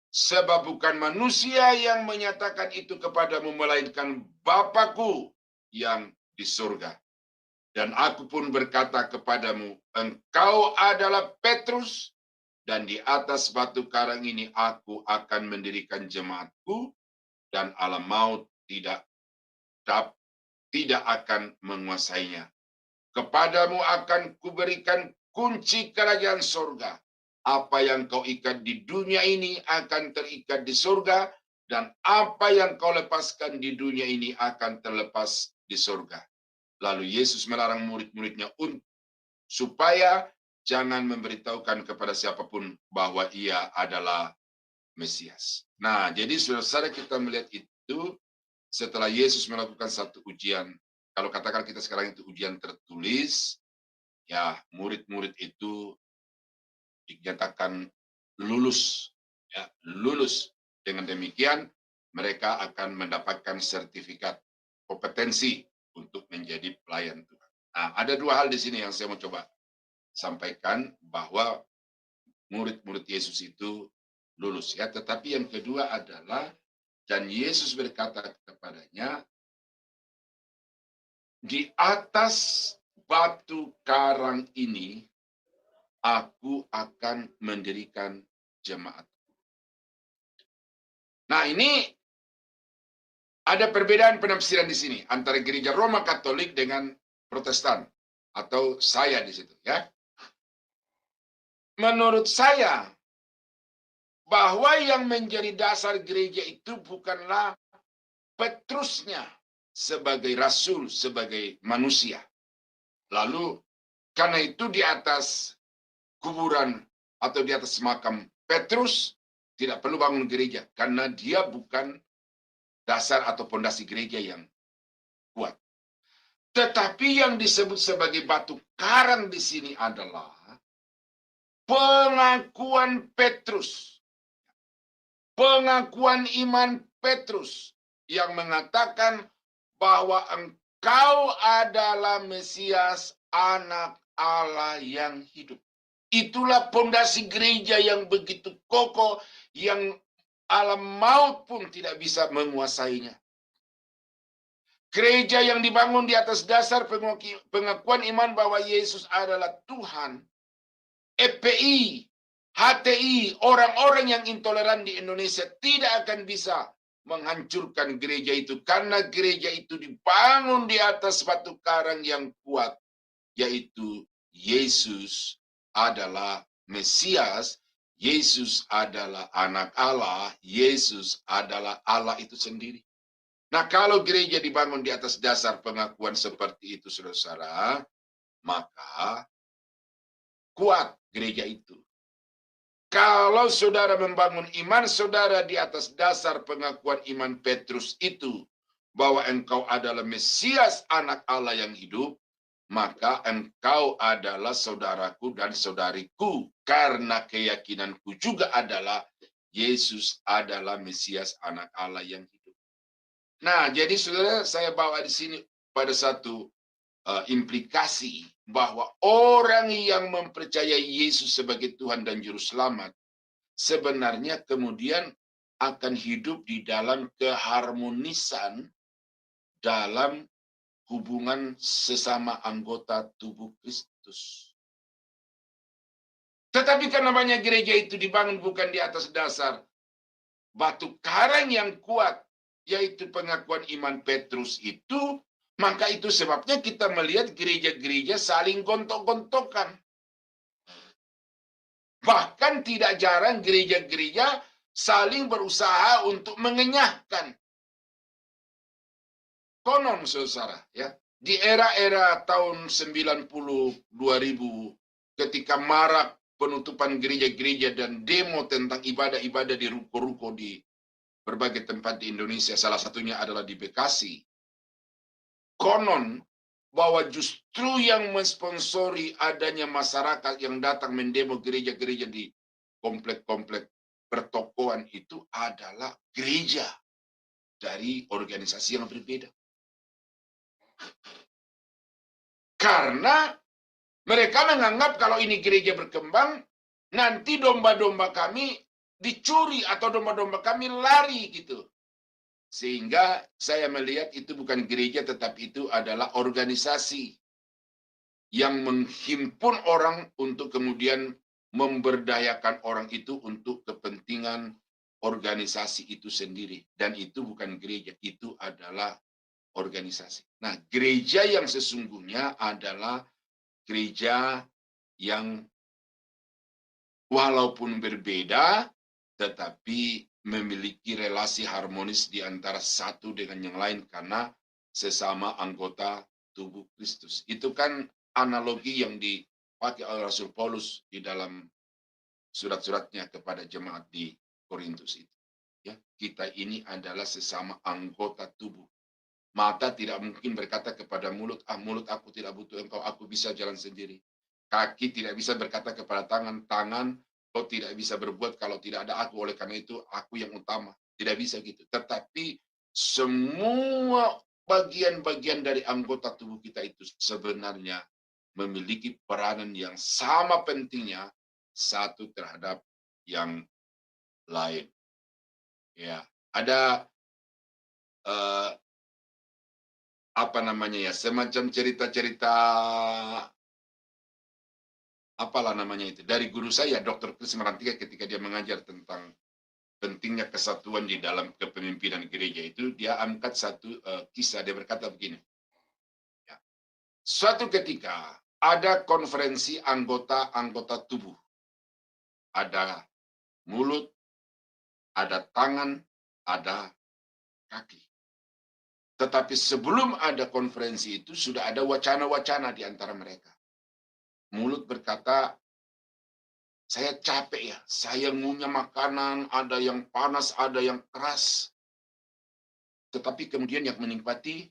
Sebab bukan manusia yang menyatakan itu kepadamu, melainkan Bapa-Ku yang di surga. Dan aku pun berkata kepadamu, engkau adalah Petrus, dan di atas batu karang ini aku akan mendirikan jemaatku, dan alam maut tidak akan menguasainya. Kepadamu akan kuberikan kunci kerajaan surga. Apa yang kau ikat di dunia ini akan terikat di surga, dan apa yang kau lepaskan di dunia ini akan terlepas di surga. Lalu Yesus melarang murid-muridnya supaya jangan memberitahukan kepada siapapun bahwa ia adalah Mesias. Nah, jadi saudara kita melihat itu setelah Yesus melakukan satu ujian. Kalau katakan kita sekarang itu ujian tertulis, ya murid-murid itu dinyatakan lulus, ya lulus. Dengan demikian mereka akan mendapatkan sertifikat kompetensi untuk menjadi pelayan Tuhan. Nah, ada dua hal di sini yang saya mau coba sampaikan, bahwa murid-murid Yesus itu lulus, ya. Tetapi yang kedua adalah, dan Yesus berkata kepadanya, di atas batu karang ini aku akan mendirikan jemaat. Nah, ini ada perbedaan penafsiran di sini antara gereja Roma Katolik dengan Protestan, atau saya di situ, ya. Menurut saya, bahwa yang menjadi dasar gereja itu bukanlah Petrusnya sebagai rasul, sebagai manusia. Lalu Karena itu di atas kuburan atau di atas makam Petrus tidak perlu bangun gereja karena dia bukan dasar atau pondasi gereja yang kuat. Tetapi yang disebut sebagai batu karang di sini adalah pengakuan Petrus. Pengakuan iman Petrus yang mengatakan bahwa engkau adalah Mesias, anak Allah yang hidup. Itulah pondasi gereja yang begitu kokoh yang alam maut pun tidak bisa menguasainya. Gereja yang dibangun di atas dasar pengakuan iman bahwa Yesus adalah Tuhan. FPI, HTI, orang-orang yang intoleran di Indonesia tidak akan bisa menghancurkan gereja itu. Karena gereja itu dibangun di atas batu karang yang kuat. Yaitu Yesus adalah Mesias, Yesus adalah anak Allah, Yesus adalah Allah itu sendiri. Nah, kalau gereja dibangun di atas dasar pengakuan seperti itu, saudara-saudara, maka kuat gereja itu. Kalau saudara membangun iman saudara di atas dasar pengakuan iman Petrus itu, bahwa engkau adalah Mesias, anak Allah yang hidup, maka engkau adalah saudaraku dan saudariku, karena keyakinanku juga adalah Yesus adalah Mesias, anak Allah yang hidup. Nah, jadi saudara, saya bawa di sini pada satu implikasi bahwa orang yang mempercayai Yesus sebagai Tuhan dan Juru Selamat sebenarnya kemudian akan hidup di dalam keharmonisan dalam hubungan sesama anggota tubuh Kristus. Tetapi karena banyak gereja itu dibangun bukan di atas dasar batu karang yang kuat, yaitu pengakuan iman Petrus itu, maka itu sebabnya kita melihat gereja-gereja saling gontok-gontokan. Bahkan tidak jarang gereja-gereja saling berusaha untuk mengenyahkan. Konon, saudara, ya, di era-era tahun 90, 2000, ketika marak penutupan gereja-gereja dan demo tentang ibadah-ibadah di ruko-ruko di berbagai tempat di Indonesia, salah satunya adalah di Bekasi. Konon bahwa justru yang mensponsori adanya masyarakat yang datang mendemo gereja-gereja di komplek-komplek pertokoan itu adalah gereja dari organisasi yang berbeda. Karena mereka menganggap kalau ini gereja berkembang, nanti domba-domba kami dicuri atau domba-domba kami lari gitu. Sehingga saya melihat itu bukan gereja, tetapi itu adalah organisasi yang menghimpun orang untuk kemudian memberdayakan orang itu untuk kepentingan organisasi itu sendiri. Dan itu bukan gereja, itu adalah organisasi. Nah, gereja yang sesungguhnya adalah gereja yang walaupun berbeda, tetapi memiliki relasi harmonis di antara satu dengan yang lain karena sesama anggota tubuh Kristus. Itu kan analogi yang dipakai oleh Rasul Paulus di dalam surat-suratnya kepada jemaat di Korintus itu. Ya, kita ini adalah sesama anggota tubuh. Mata tidak mungkin berkata kepada mulut, mulut aku tidak butuh engkau, aku bisa jalan sendiri. Kaki tidak bisa berkata kepada tangan, kau tidak bisa berbuat kalau tidak ada aku, oleh karena itu aku yang utama. Tidak bisa gitu. Tetapi semua bagian-bagian dari anggota tubuh kita itu sebenarnya memiliki peranan yang sama pentingnya satu terhadap yang lain. Ya, ada semacam cerita-cerita apalah namanya itu dari guru saya Dr. Chris Marantika ketika dia mengajar tentang pentingnya kesatuan di dalam kepemimpinan gereja itu, dia angkat satu kisah. Dia berkata begini, ya, suatu ketika ada konferensi anggota tubuh, ada mulut, ada tangan, ada kaki. Tetapi sebelum ada konferensi itu sudah ada wacana-wacana di antara mereka. mulut berkata, saya capek ya, saya ngunyah makanan, ada yang panas, ada yang keras. Tetapi kemudian yang menikmati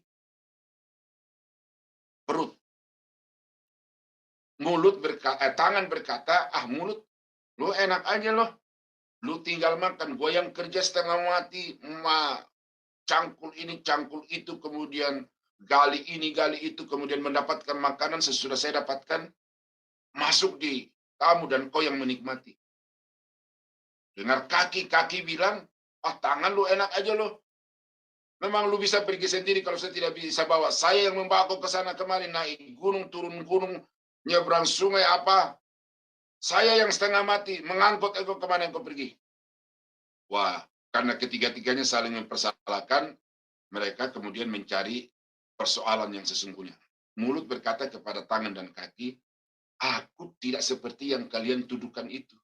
perut. Tangan berkata, mulut, lu enak aja loh. Lu tinggal makan, gue yang kerja setengah mati, cangkul ini, cangkul itu, kemudian gali ini, gali itu, kemudian mendapatkan makanan sesudah saya dapatkan, masuk di kamu dan kau yang menikmati. Dengar kaki bilang, tangan lu enak aja loh. Memang lu bisa pergi sendiri kalau saya tidak bisa bawa. Saya yang membawa kau ke sana kemari, naik gunung, turun gunung, nyebrang sungai apa. Saya yang setengah mati, mengangkut engkau kemana engkau pergi. Wah, karena ketiga-tiganya saling mempersalahkan, mereka kemudian mencari persoalan yang sesungguhnya. Mulut berkata kepada tangan dan kaki, aku tidak seperti yang kalian tuduhkan itu.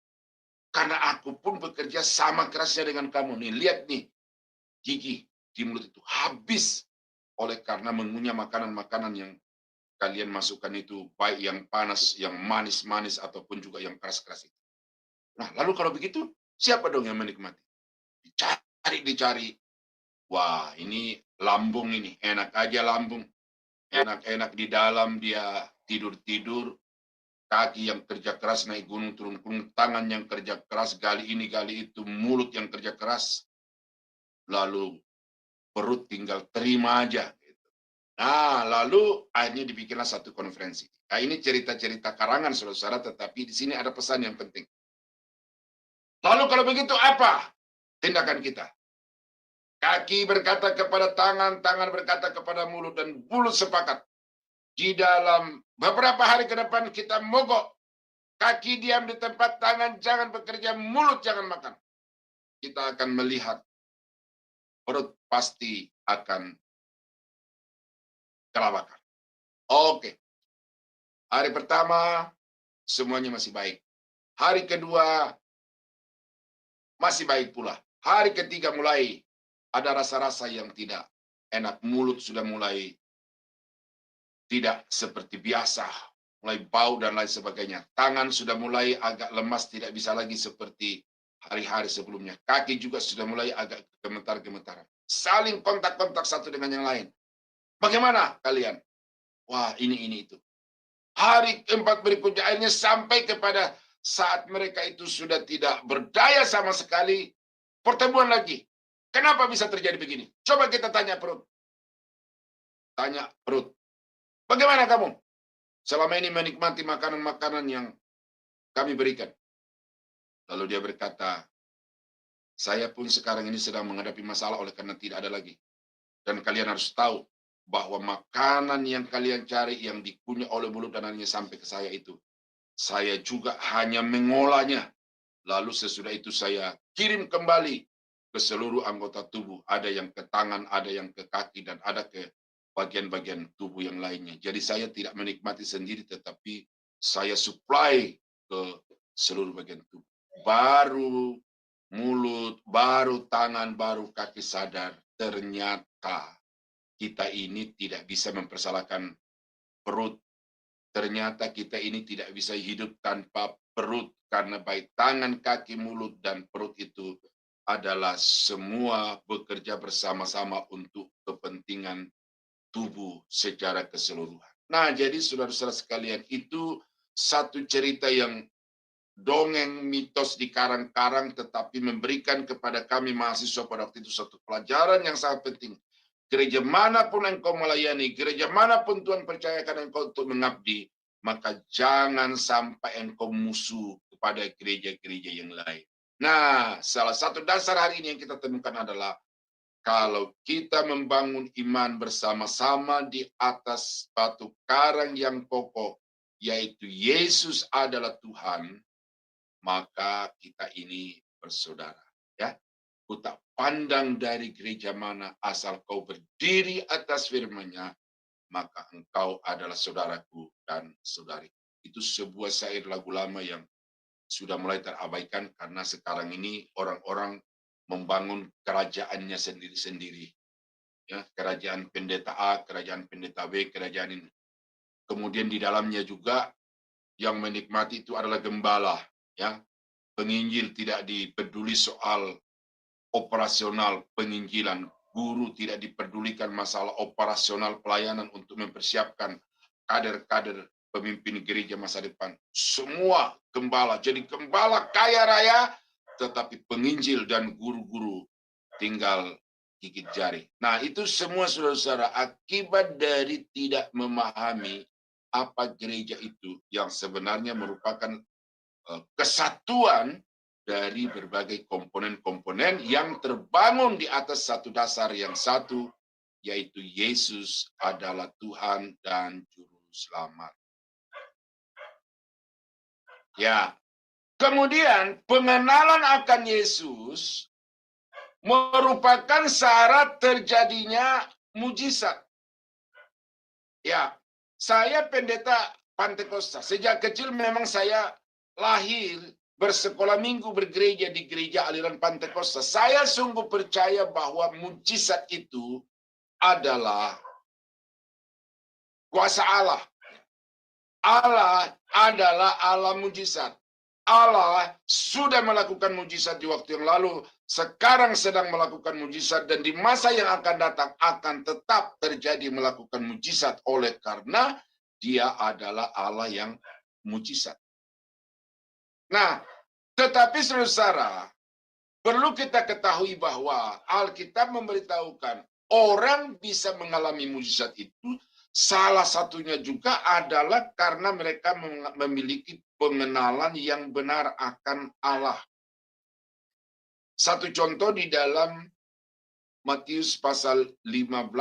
Karena aku pun bekerja sama kerasnya dengan kamu. Nih, lihat nih, gigi di mulut itu habis oleh karena mengunyah makanan-makanan yang kalian masukkan itu, baik yang panas, yang manis-manis, ataupun juga yang keras-keras itu. Nah, lalu kalau begitu, siapa dong yang menikmati? Dicari. Wah, ini lambung ini, enak aja lambung. Enak-enak di dalam dia tidur-tidur, kaki yang kerja keras naik gunung turun gunung, tangan yang kerja keras gali ini gali itu, mulut yang kerja keras, lalu perut tinggal terima aja. Nah, lalu akhirnya dibikinlah satu konferensi. Nah, ini cerita-cerita karangan saudara-saudara, tetapi di sini ada pesan yang penting. Lalu kalau begitu apa tindakan kita? Kaki berkata kepada tangan, tangan berkata kepada mulut, dan mulut sepakat. Di dalam beberapa hari ke depan kita mogok. Kaki diam di tempat, tangan jangan bekerja, mulut jangan makan. Kita akan melihat perut pasti akan kelabakan. Oke. Hari pertama semuanya masih baik. Hari kedua masih baik pula. Hari ketiga mulai ada rasa-rasa yang tidak enak. Mulut sudah mulai tidak seperti biasa. Mulai bau dan lain sebagainya. Tangan sudah mulai agak lemas, tidak bisa lagi seperti hari-hari sebelumnya. Kaki juga sudah mulai agak gemetar-gemetaran. Saling kontak-kontak satu dengan yang lain. Bagaimana kalian? Wah, ini itu. Hari keempat berikutnya akhirnya sampai kepada saat mereka itu sudah tidak berdaya sama sekali. Pertemuan lagi. Kenapa bisa terjadi begini? Coba kita tanya perut. Tanya perut. Bagaimana kamu? Selama ini menikmati makanan-makanan yang kami berikan. Lalu dia berkata, saya pun sekarang ini sedang menghadapi masalah oleh karena tidak ada lagi. Dan kalian harus tahu bahwa makanan yang kalian cari yang dikunyah oleh mulut dan hanya sampai ke saya itu, saya juga hanya mengolahnya. Lalu sesudah itu saya kirim kembali ke seluruh anggota tubuh. Ada yang ke tangan, ada yang ke kaki, dan ada ke bagian-bagian tubuh yang lainnya. Jadi saya tidak menikmati sendiri, tetapi saya supply ke seluruh bagian tubuh. Baru mulut, baru tangan, baru kaki sadar. Ternyata kita ini tidak bisa mempersalahkan perut. Ternyata kita ini tidak bisa hidup tanpa perut. Karena baik tangan, kaki, mulut, dan perut itu adalah semua bekerja bersama-sama untuk kepentingan tubuh secara keseluruhan. Nah, jadi saudara-saudara sekalian, itu satu cerita yang dongeng mitos di karang-karang, tetapi memberikan kepada kami mahasiswa pada waktu itu satu pelajaran yang sangat penting. Gereja manapun engkau melayani, gereja manapun Tuhan percayakan engkau untuk mengabdi, maka jangan sampai engkau musuh kepada gereja-gereja yang lain. Nah, salah satu dasar hari ini yang kita temukan adalah kalau kita membangun iman bersama-sama di atas batu karang yang kokoh, yaitu Yesus adalah Tuhan, maka kita ini bersaudara. Ya, ku tak pandang dari gereja mana, asal kau berdiri atas firman-Nya, maka engkau adalah saudaraku dan saudari. Itu sebuah syair lagu lama yang sudah mulai terabaikan karena sekarang ini orang-orang membangun kerajaannya sendiri-sendiri. Ya, kerajaan pendeta A, kerajaan pendeta B, kerajaan ini. Kemudian di dalamnya juga yang menikmati itu adalah gembala, ya. Penginjil tidak dipeduli soal operasional penginjilan, guru tidak dipedulikan masalah operasional pelayanan untuk mempersiapkan kader-kader pemimpin gereja masa depan. Semua gembala, jadi gembala kaya raya, tetapi penginjil dan guru-guru tinggal gigit jari. Nah, itu semua saudara-saudara akibat dari tidak memahami apa gereja itu yang sebenarnya merupakan kesatuan dari berbagai komponen-komponen yang terbangun di atas satu dasar yang satu, yaitu Yesus adalah Tuhan dan Juru Selamat. Ya, kemudian pengenalan akan Yesus merupakan syarat terjadinya mujizat. Ya, saya pendeta Pantekosta. Sejak kecil memang saya lahir bersekolah minggu bergereja di gereja aliran Pantekosta. Saya sungguh percaya bahwa mujizat itu adalah kuasa Allah. Allah adalah Allah mujizat. Allah sudah melakukan mujizat di waktu yang lalu, sekarang sedang melakukan mujizat, dan di masa yang akan datang akan tetap terjadi melakukan mujizat oleh karena Dia adalah Allah yang mujizat. Nah, tetapi saudara, perlu kita ketahui bahwa Alkitab memberitahukan orang bisa mengalami mujizat itu salah satunya juga adalah karena mereka memiliki pengenalan yang benar akan Allah. Satu contoh di dalam Matius pasal 15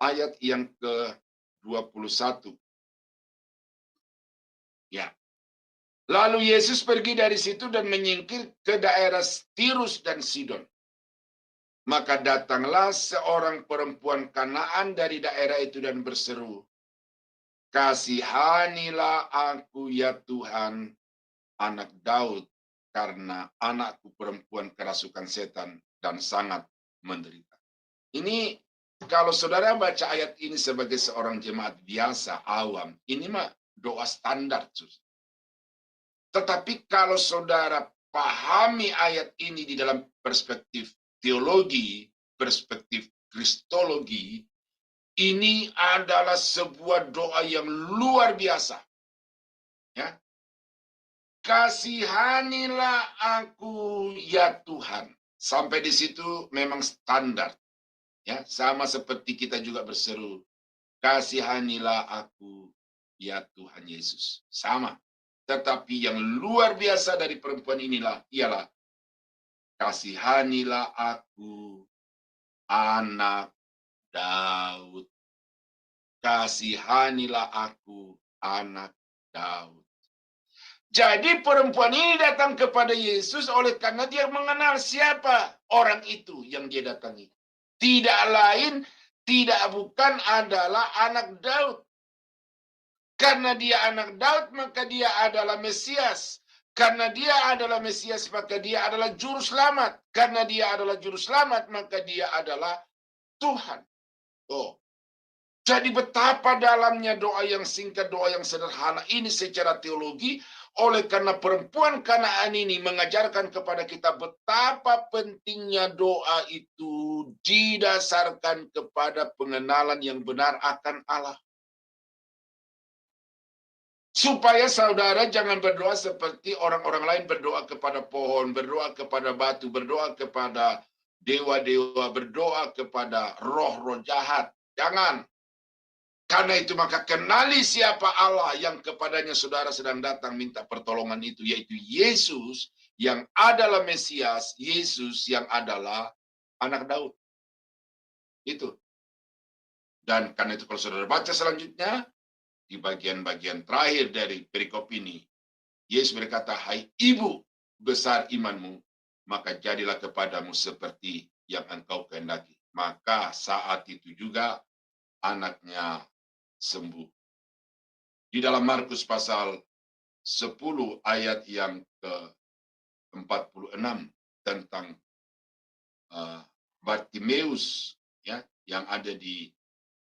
ayat yang ke-21. Ya. Lalu Yesus pergi dari situ dan menyingkir ke daerah Tirus dan Sidon. Maka datanglah seorang perempuan Kanaan dari daerah itu dan berseru, "Kasihanilah aku ya Tuhan, anak Daud, karena anakku perempuan kerasukan setan dan sangat menderita." Ini kalau saudara baca ayat ini sebagai seorang jemaat biasa, awam, ini mah doa standar. Tetapi kalau saudara pahami ayat ini di dalam perspektif teologi, perspektif kristologi, ini adalah sebuah doa yang luar biasa. Ya. Kasihanilah aku ya Tuhan. Sampai di situ memang standar. Ya, sama seperti kita juga berseru, kasihanilah aku ya Tuhan Yesus. Sama. Tetapi yang luar biasa dari perempuan inilah ialah kasihanilah aku anak Daud. Kasihanilah aku anak Daud. Jadi perempuan ini datang kepada Yesus oleh karena dia mengenal siapa orang itu yang dia datangi. Tidak lain, tidak bukan adalah anak Daud. Karena dia anak Daud, maka dia adalah Mesias. Karena dia adalah Mesias, maka dia adalah Juru Selamat. Karena dia adalah Juru Selamat, maka dia adalah Tuhan. Oh, jadi betapa dalamnya doa yang singkat, doa yang sederhana ini secara teologi. Oleh karena perempuan Kanaan ini mengajarkan kepada kita betapa pentingnya doa itu didasarkan kepada pengenalan yang benar akan Allah. Supaya saudara jangan berdoa seperti orang-orang lain berdoa kepada pohon, berdoa kepada batu, berdoa kepada dewa-dewa, berdoa kepada roh-roh jahat. Jangan. Karena itu maka kenali siapa Allah yang kepadanya saudara sedang datang minta pertolongan itu, yaitu Yesus yang adalah Mesias, Yesus yang adalah anak Daud. Itu. Dan karena itu kalau saudara baca selanjutnya, di bagian-bagian terakhir dari perikop ini, Yesus berkata, "Hai ibu besar imanmu, maka jadilah kepadamu seperti yang engkau kehendaki." Maka saat itu juga anaknya sembuh. Di dalam Markus pasal 10 ayat yang ke-46 tentang Bartimeus, ya, yang ada di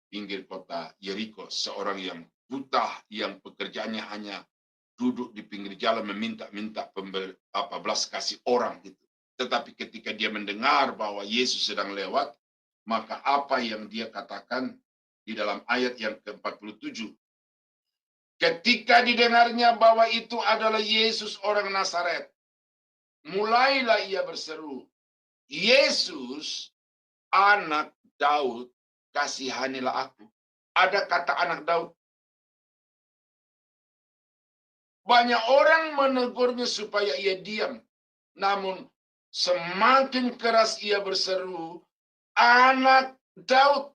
pinggir kota Yeriko, seorang yang buta yang pekerjaannya hanya duduk di pinggir jalan meminta-minta belas kasih orang gitu. Tetapi ketika dia mendengar bahwa Yesus sedang lewat, maka apa yang dia katakan di dalam ayat yang ke-47, ketika didengarnya bahwa itu adalah Yesus orang Nazaret, mulailah ia berseru, Yesus, anak Daud, kasihanilah aku. Ada kata anak Daud. Banyak orang menegurnya supaya ia diam. Namun semakin keras ia berseru, anak Daud.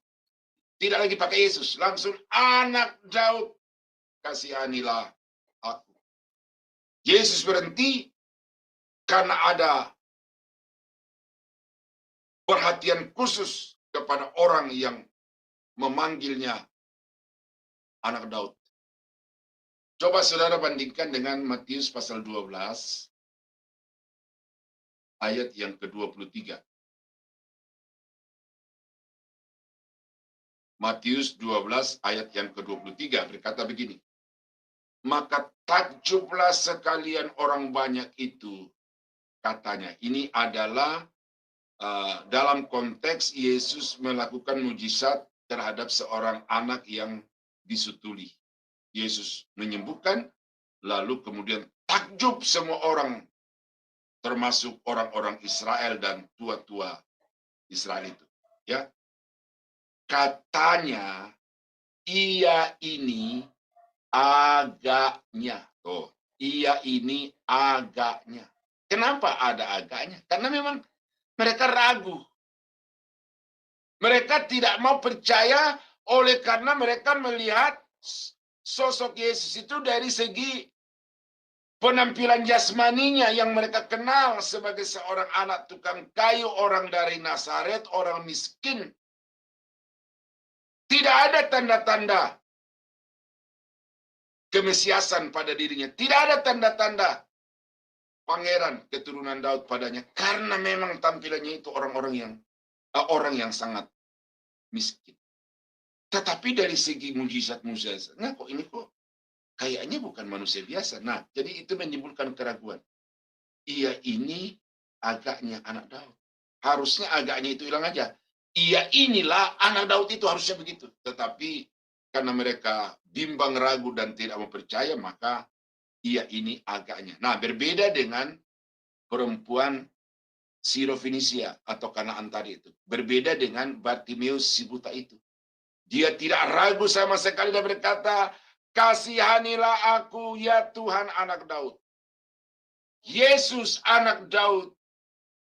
Tidak lagi pakai Yesus, langsung anak Daud, kasihanilah aku. Yesus berhenti karena ada perhatian khusus kepada orang yang memanggilnya anak Daud. Coba saudara bandingkan dengan Matius pasal 12 ayat yang ke-23. Matius 12 ayat yang ke-23 berkata begini. Maka takjublah sekalian orang banyak itu, katanya. Ini adalah dalam konteks Yesus melakukan mujizat terhadap seorang anak yang disutuli. Yesus menyembuhkan, lalu kemudian takjub semua orang, termasuk orang-orang Israel dan tua-tua Israel itu. Ya, katanya ia ini agaknya. Oh, ia ini agaknya. Kenapa ada agaknya? Karena memang mereka ragu. Mereka tidak mau percaya oleh karena mereka melihat sosok Yesus itu dari segi penampilan jasmaninya yang mereka kenal sebagai seorang anak tukang kayu, orang dari Nazaret, orang miskin. Tidak ada tanda-tanda kemesiasan pada dirinya. Tidak ada tanda-tanda pangeran keturunan Daud padanya. Karena memang tampilannya itu orang yang sangat miskin. Tetapi dari segi mujizat-mujizatnya kok ini kok kayaknya bukan manusia biasa. Nah, jadi itu menimbulkan keraguan. Ia ini agaknya anak Daud. Harusnya agaknya itu hilang aja. Ia inilah anak Daud itu harusnya begitu. Tetapi karena mereka bimbang, ragu, dan tidak mau percaya, maka ia ini agaknya. Nah, berbeda dengan perempuan Sirofenisia atau Kanaan tadi itu. Berbeda dengan Bartimeus si buta itu. Dia tidak ragu sama sekali dan berkata, kasihanilah aku ya Tuhan anak Daud. Yesus anak Daud,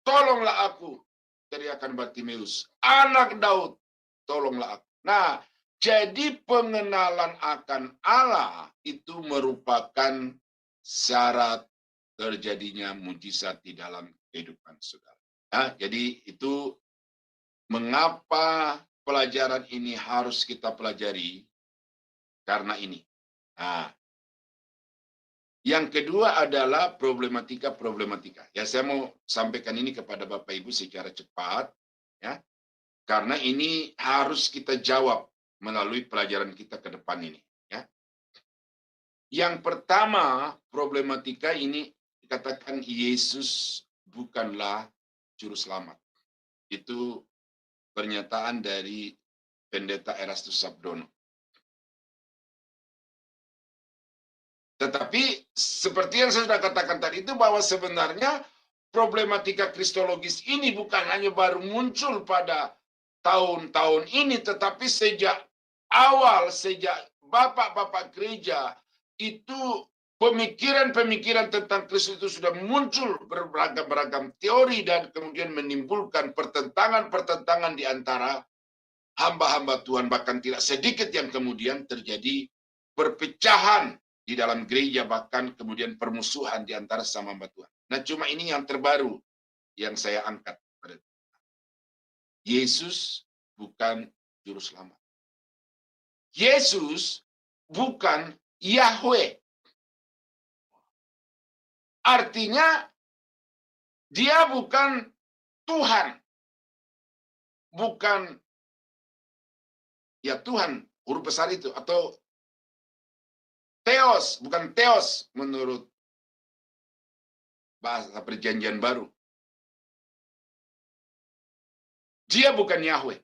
tolonglah aku. Teriakan Bartimeus, anak Daud, tolonglah aku. Nah, jadi pengenalan akan Allah itu merupakan syarat terjadinya mujizat di dalam kehidupan saudara. Nah, jadi itu mengapa pelajaran ini harus kita pelajari karena ini. Nah, yang kedua adalah problematika. Ya, saya mau sampaikan ini kepada Bapak Ibu secara cepat, ya, karena ini harus kita jawab melalui pelajaran kita ke depan ini. Ya. Yang pertama, problematika ini dikatakan Yesus bukanlah juru selamat. Itu pernyataan dari Pendeta Erastus Sabdono. Tetapi seperti yang saya sudah katakan tadi itu bahwa sebenarnya problematika kristologis ini bukan hanya baru muncul pada tahun-tahun ini, tetapi sejak awal, sejak bapak-bapak gereja itu pemikiran-pemikiran tentang Kristus itu sudah muncul beragam-beragam teori dan kemudian menimbulkan pertentangan-pertentangan di antara hamba-hamba Tuhan, bahkan tidak sedikit yang kemudian terjadi perpecahan di dalam gereja, bahkan kemudian permusuhan di antara sama hamba Tuhan. Nah, cuma ini yang terbaru yang saya angkat. Yesus bukan juru selamat. Yesus bukan Yahweh. Artinya dia bukan Tuhan. Bukan ya Tuhan huruf besar itu atau Theos, bukan Theos menurut bahasa Perjanjian Baru. Dia bukan Yahweh.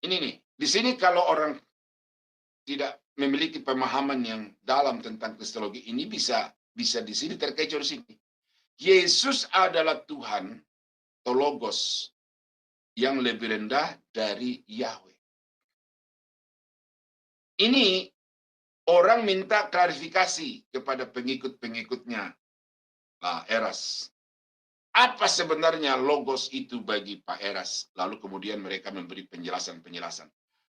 Ini nih, di sini kalau orang tidak memiliki pemahaman yang dalam tentang kristologi ini bisa di sini terkecoh di sini. Yesus adalah Tuhan atau Logos yang lebih rendah dari Yahweh. Ini orang minta klarifikasi kepada pengikut-pengikutnya Pak Eras. Apa sebenarnya Logos itu bagi Pak Eras? Lalu kemudian mereka memberi penjelasan-penjelasan.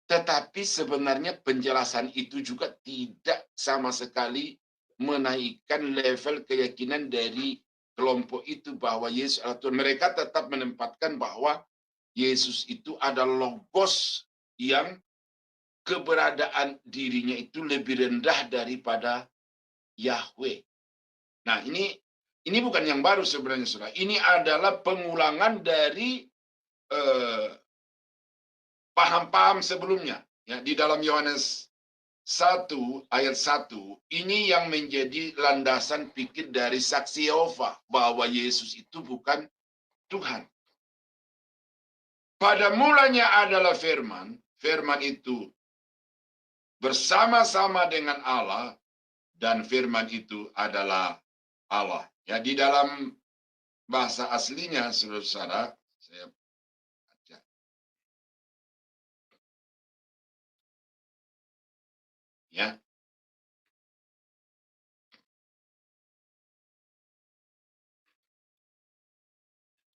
Tetapi sebenarnya penjelasan itu juga tidak sama sekali menaikkan level keyakinan dari kelompok itu bahwa Yesus adalah Tuhan. Mereka tetap menempatkan bahwa Yesus itu adalah Logos yang keberadaan dirinya itu lebih rendah daripada Yahweh. Nah, ini bukan yang baru sebenarnya, Saudara. Ini adalah pengulangan dari paham-paham sebelumnya. Ya, di dalam Yohanes 1 ayat 1, ini yang menjadi landasan pikir dari saksi Yehova bahwa Yesus itu bukan Tuhan. Pada mulanya adalah firman, firman itu bersama-sama dengan Allah, dan firman itu adalah Allah. Ya, di dalam bahasa aslinya, saudara-saudara, saya baca. Ya.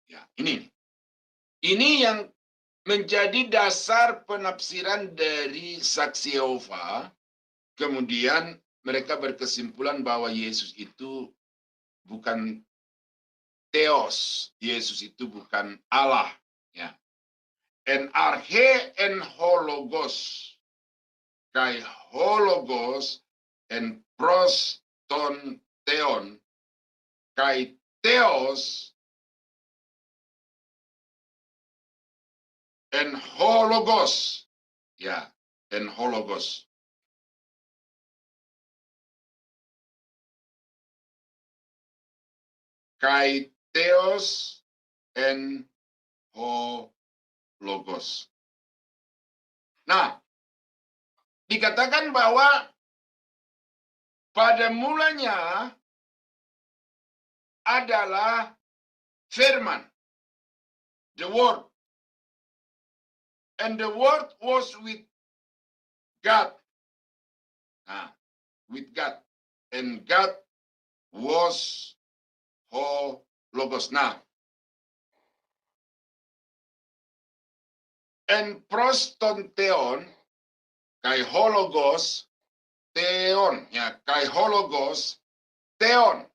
Ya, ini yang menjadi dasar penafsiran dari saksi Yehova. Kemudian mereka berkesimpulan bahwa Yesus itu bukan Theos, Yesus itu bukan Allah. Ya. En arche en hologos, kai hologos en pros ton theon, kai Theos en hologos. Ya, en hologos. Kai Theos en hologos. Nah, dikatakan bahwa pada mulanya adalah firman, the word. And the word was with God. Nah, with God. And God was hologos. Nah, and proston theon, kai hologos, theon. Ya, kai hologos, theon.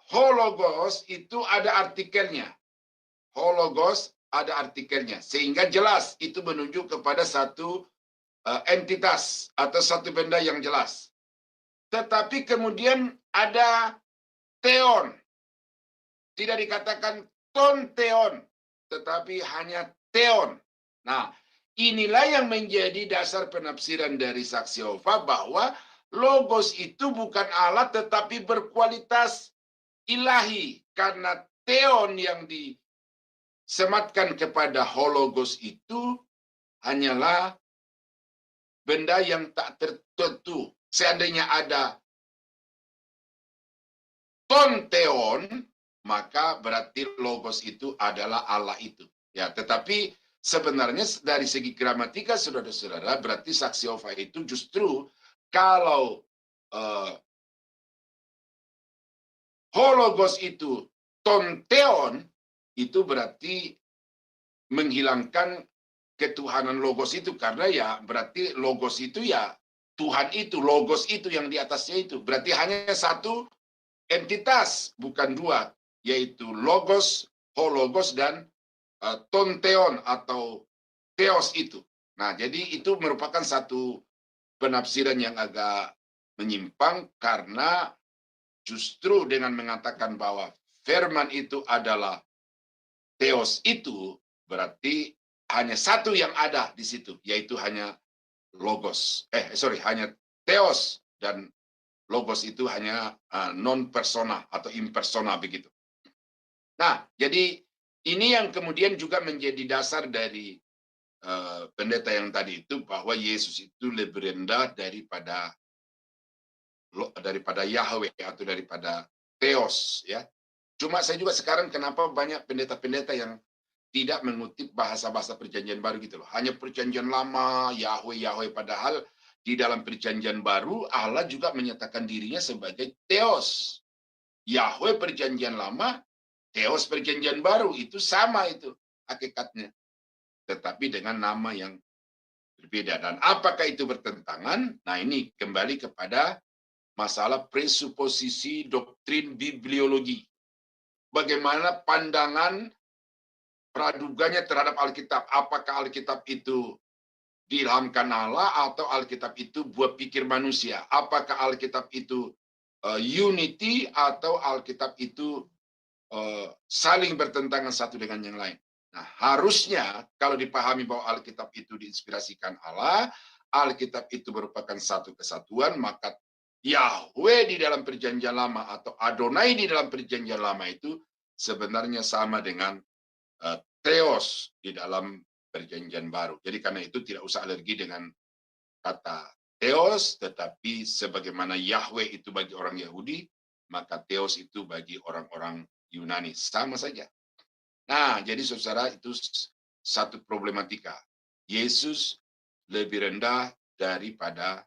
Hologos itu ada artikelnya. Hologos ada artikelnya. Sehingga jelas itu menunjuk kepada satu entitas atau satu benda yang jelas. Tetapi kemudian ada theon. Tidak dikatakan ton theon, tetapi hanya theon. Nah, inilah yang menjadi dasar penafsiran dari saksi Yehova bahwa Logos itu bukan Allah tetapi berkualitas ilahi. Karena theon yang disematkan kepada hologos itu hanyalah benda yang tak tertentu. Seandainya ada ton theon, maka berarti Logos itu adalah Allah itu. Ya, tetapi sebenarnya dari segi gramatika, saudara-saudara, berarti saksi Yehova itu justru kalau hologos itu ton theon, itu berarti menghilangkan ketuhanan Logos itu. Karena ya berarti Logos itu ya Tuhan itu, Logos itu yang di atasnya itu. Berarti hanya satu entitas, bukan dua, yaitu Logos, hologos, dan ton theon atau Theos itu. Nah, jadi itu merupakan satu penafsiran yang agak menyimpang karena justru dengan mengatakan bahwa firman itu adalah Theos itu berarti hanya satu yang ada di situ, yaitu hanya logos. Hanya theos dan logos itu hanya non persona atau impersona begitu. Nah, jadi ini yang kemudian juga menjadi dasar dari pendeta yang tadi itu, bahwa Yesus itu lebih rendah daripada Yahweh atau daripada Theos, ya. Cuma saya juga sekarang kenapa banyak pendeta-pendeta yang tidak mengutip bahasa-bahasa perjanjian baru gitu loh. Hanya perjanjian lama, Yahweh, padahal di dalam perjanjian baru Allah juga menyatakan dirinya sebagai Theos. Yahweh perjanjian lama, Theos perjanjian baru, itu sama itu hakikatnya. Tetapi dengan nama yang berbeda. Dan apakah itu bertentangan? Nah, ini kembali kepada masalah presuposisi doktrin bibliologi. Bagaimana pandangan praduganya terhadap Alkitab? Apakah Alkitab itu diilhamkan Allah atau Alkitab itu buat pikir manusia? Apakah Alkitab itu unity atau Alkitab itu saling bertentangan satu dengan yang lain? Nah, harusnya kalau dipahami bahwa Alkitab itu diinspirasikan Allah, Alkitab itu merupakan satu kesatuan, maka Yahweh di dalam perjanjian lama atau Adonai di dalam perjanjian lama itu sebenarnya sama dengan Theos di dalam perjanjian baru. Jadi karena itu tidak usah alergi dengan kata Theos, tetapi sebagaimana Yahweh itu bagi orang Yahudi, maka Theos itu bagi orang-orang Yunani. Sama saja. Nah, jadi saudara, itu satu problematika. Yesus lebih rendah daripada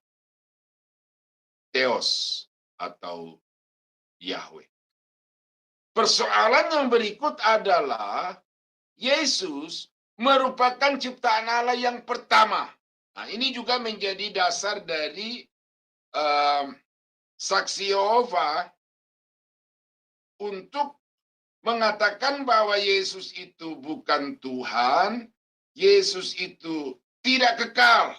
Theos atau Yahweh. Persoalan yang berikut adalah Yesus merupakan ciptaan Allah yang pertama. Nah, ini juga menjadi dasar dari saksi Yehova untuk mengatakan bahwa Yesus itu bukan Tuhan, Yesus itu tidak kekal,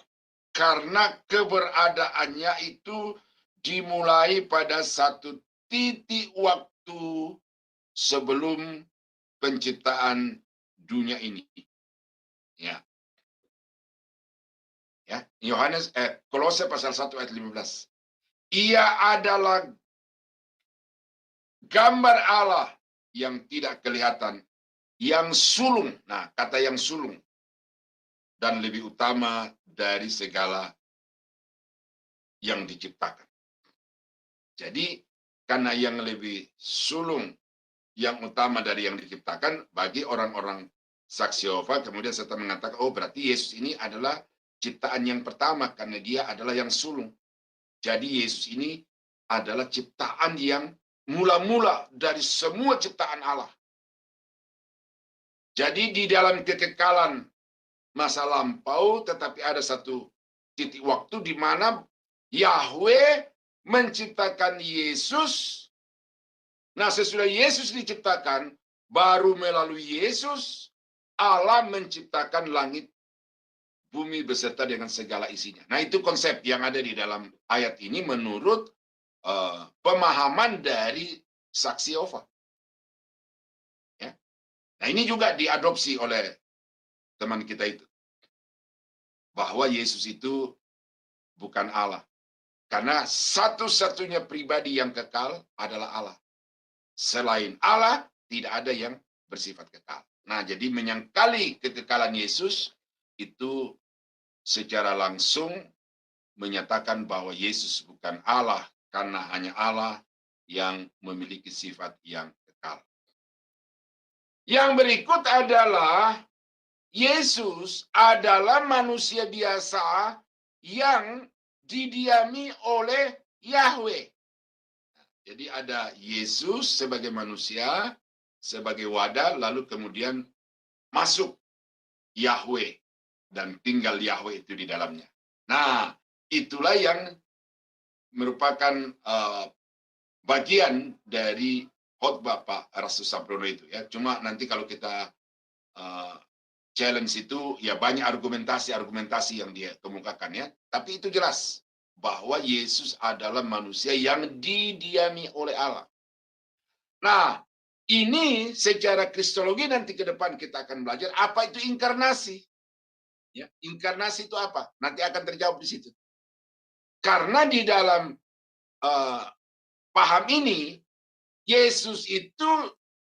karena keberadaannya itu dimulai pada satu titik waktu sebelum penciptaan dunia ini. Ya. Ya, Kolose pasal 1 ayat 15. Ia adalah gambar Allah yang tidak kelihatan, yang sulung. Nah, kata yang sulung. Dan lebih utama dari segala yang diciptakan. Jadi, karena yang lebih sulung, yang utama dari yang diciptakan, bagi orang-orang saksi Yehova, kemudian serta mengatakan, oh berarti Yesus ini adalah ciptaan yang pertama, karena dia adalah yang sulung. Jadi Yesus ini adalah ciptaan yang mula-mula dari semua ciptaan Allah. Jadi di dalam kekekalan masa lampau, tetapi ada satu titik waktu di mana Yahweh menciptakan Yesus. Nah, sesudah Yesus diciptakan, baru melalui Yesus, Allah menciptakan langit, bumi beserta dengan segala isinya. Nah, itu konsep yang ada di dalam ayat ini menurut pemahaman dari saksi Yehova. Ya. Nah, ini juga diadopsi oleh teman kita itu. Bahwa Yesus itu bukan Allah. Karena satu-satunya pribadi yang kekal adalah Allah. Selain Allah, tidak ada yang bersifat kekal. Nah, jadi menyangkali kekekalan Yesus itu secara langsung menyatakan bahwa Yesus bukan Allah, karena hanya Allah yang memiliki sifat yang kekal. Yang berikut adalah Yesus adalah manusia biasa yang didiami oleh Yahweh. Jadi ada Yesus sebagai manusia, sebagai wadah, lalu kemudian masuk Yahweh dan tinggal Yahweh itu di dalamnya. Nah, itulah yang merupakan bagian dari khotbah Pak Rasul Sabrono itu ya. Cuma nanti kalau kita challenge itu ya banyak argumentasi yang dia kemukakan ya. Tapi itu jelas bahwa Yesus adalah manusia yang didiami oleh Allah. Nah, ini secara kristologi nanti ke depan kita akan belajar apa itu inkarnasi. Ya, inkarnasi itu apa? Nanti akan terjawab di situ. Karena di dalam paham ini, Yesus itu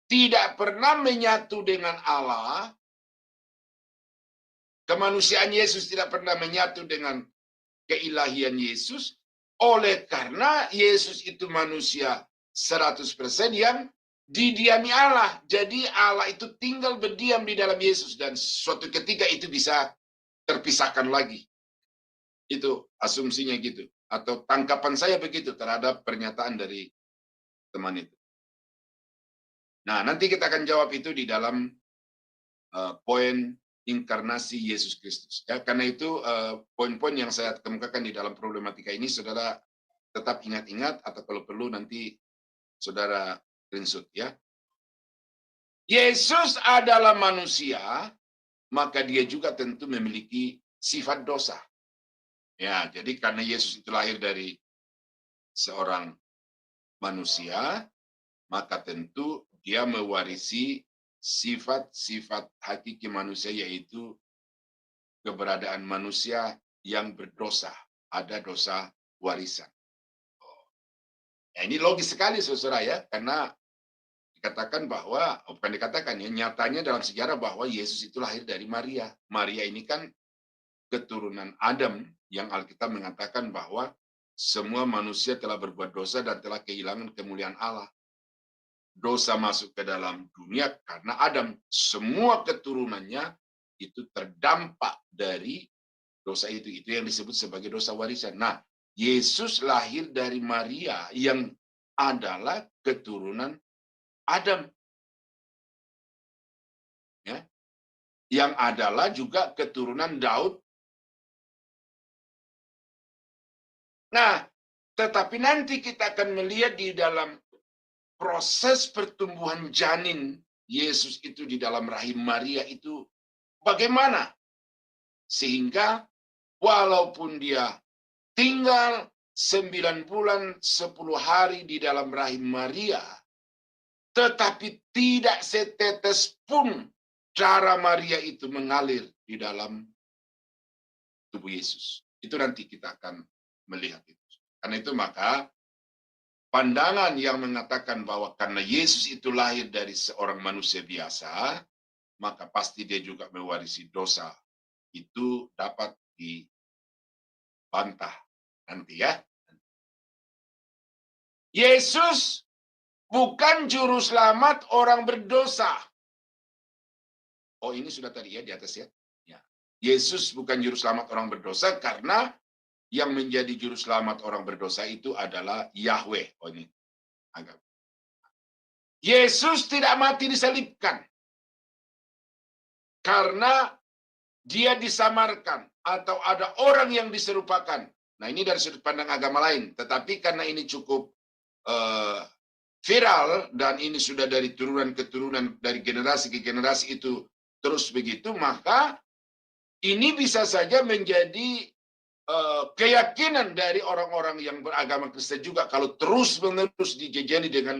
tidak pernah menyatu dengan Allah. Kemanusiaan Yesus tidak pernah menyatu dengan keilahian Yesus. Oleh karena Yesus itu manusia 100% yang didiami Allah. Jadi Allah itu tinggal berdiam di dalam Yesus. Dan suatu ketika itu bisa terpisahkan lagi. Itu asumsinya gitu. Atau tangkapan saya begitu terhadap pernyataan dari teman itu. Nah, nanti kita akan jawab itu di dalam poin inkarnasi Yesus Kristus. Ya, karena itu poin-poin yang saya kemukakan di dalam problematika ini, saudara tetap ingat-ingat atau kalau perlu nanti saudara screenshot ya. Yesus adalah manusia, maka dia juga tentu memiliki sifat dosa. Ya, jadi karena Yesus itu lahir dari seorang manusia, maka tentu dia mewarisi sifat-sifat hakiki manusia, yaitu keberadaan manusia yang berdosa. Ada dosa warisan. Ya, ini logis sekali, saudara ya, karena dikatakan bahwa, bukan dikatakan ya, nyatanya dalam sejarah bahwa Yesus itu lahir dari Maria. Maria ini kan keturunan Adam, yang Alkitab mengatakan bahwa semua manusia telah berbuat dosa dan telah kehilangan kemuliaan Allah. Dosa masuk ke dalam dunia karena Adam. Semua keturunannya itu terdampak dari dosa itu. Itu yang disebut sebagai dosa warisan. Nah, Yesus lahir dari Maria yang adalah keturunan Adam. Ya. Yang adalah juga keturunan Daud. Nah, tetapi nanti kita akan melihat di dalam proses pertumbuhan janin Yesus itu di dalam rahim Maria itu bagaimana? Sehingga walaupun dia tinggal 9 bulan 10 hari di dalam rahim Maria, tetapi tidak setetes pun darah Maria itu mengalir di dalam tubuh Yesus. Itu nanti kita akan melihat itu. Karena itu maka pandangan yang mengatakan bahwa karena Yesus itu lahir dari seorang manusia biasa, maka pasti dia juga mewarisi dosa. Itu dapat dibantah nanti ya. Yesus bukan juru selamat orang berdosa. Oh, ini sudah tadi ya di atas ya. Yesus bukan juru selamat orang berdosa karena yang menjadi juru selamat orang berdosa itu adalah Yahweh. Oh, ini agak. Yesus tidak mati disalibkan karena dia disamarkan atau ada orang yang diserupakan. Nah, ini dari sudut pandang agama lain. Tetapi karena ini cukup viral dan ini sudah dari turunan ke turunan, dari generasi ke generasi itu terus begitu, maka ini bisa saja menjadi keyakinan dari orang-orang yang beragama Kristen juga kalau terus-menerus dijejali dengan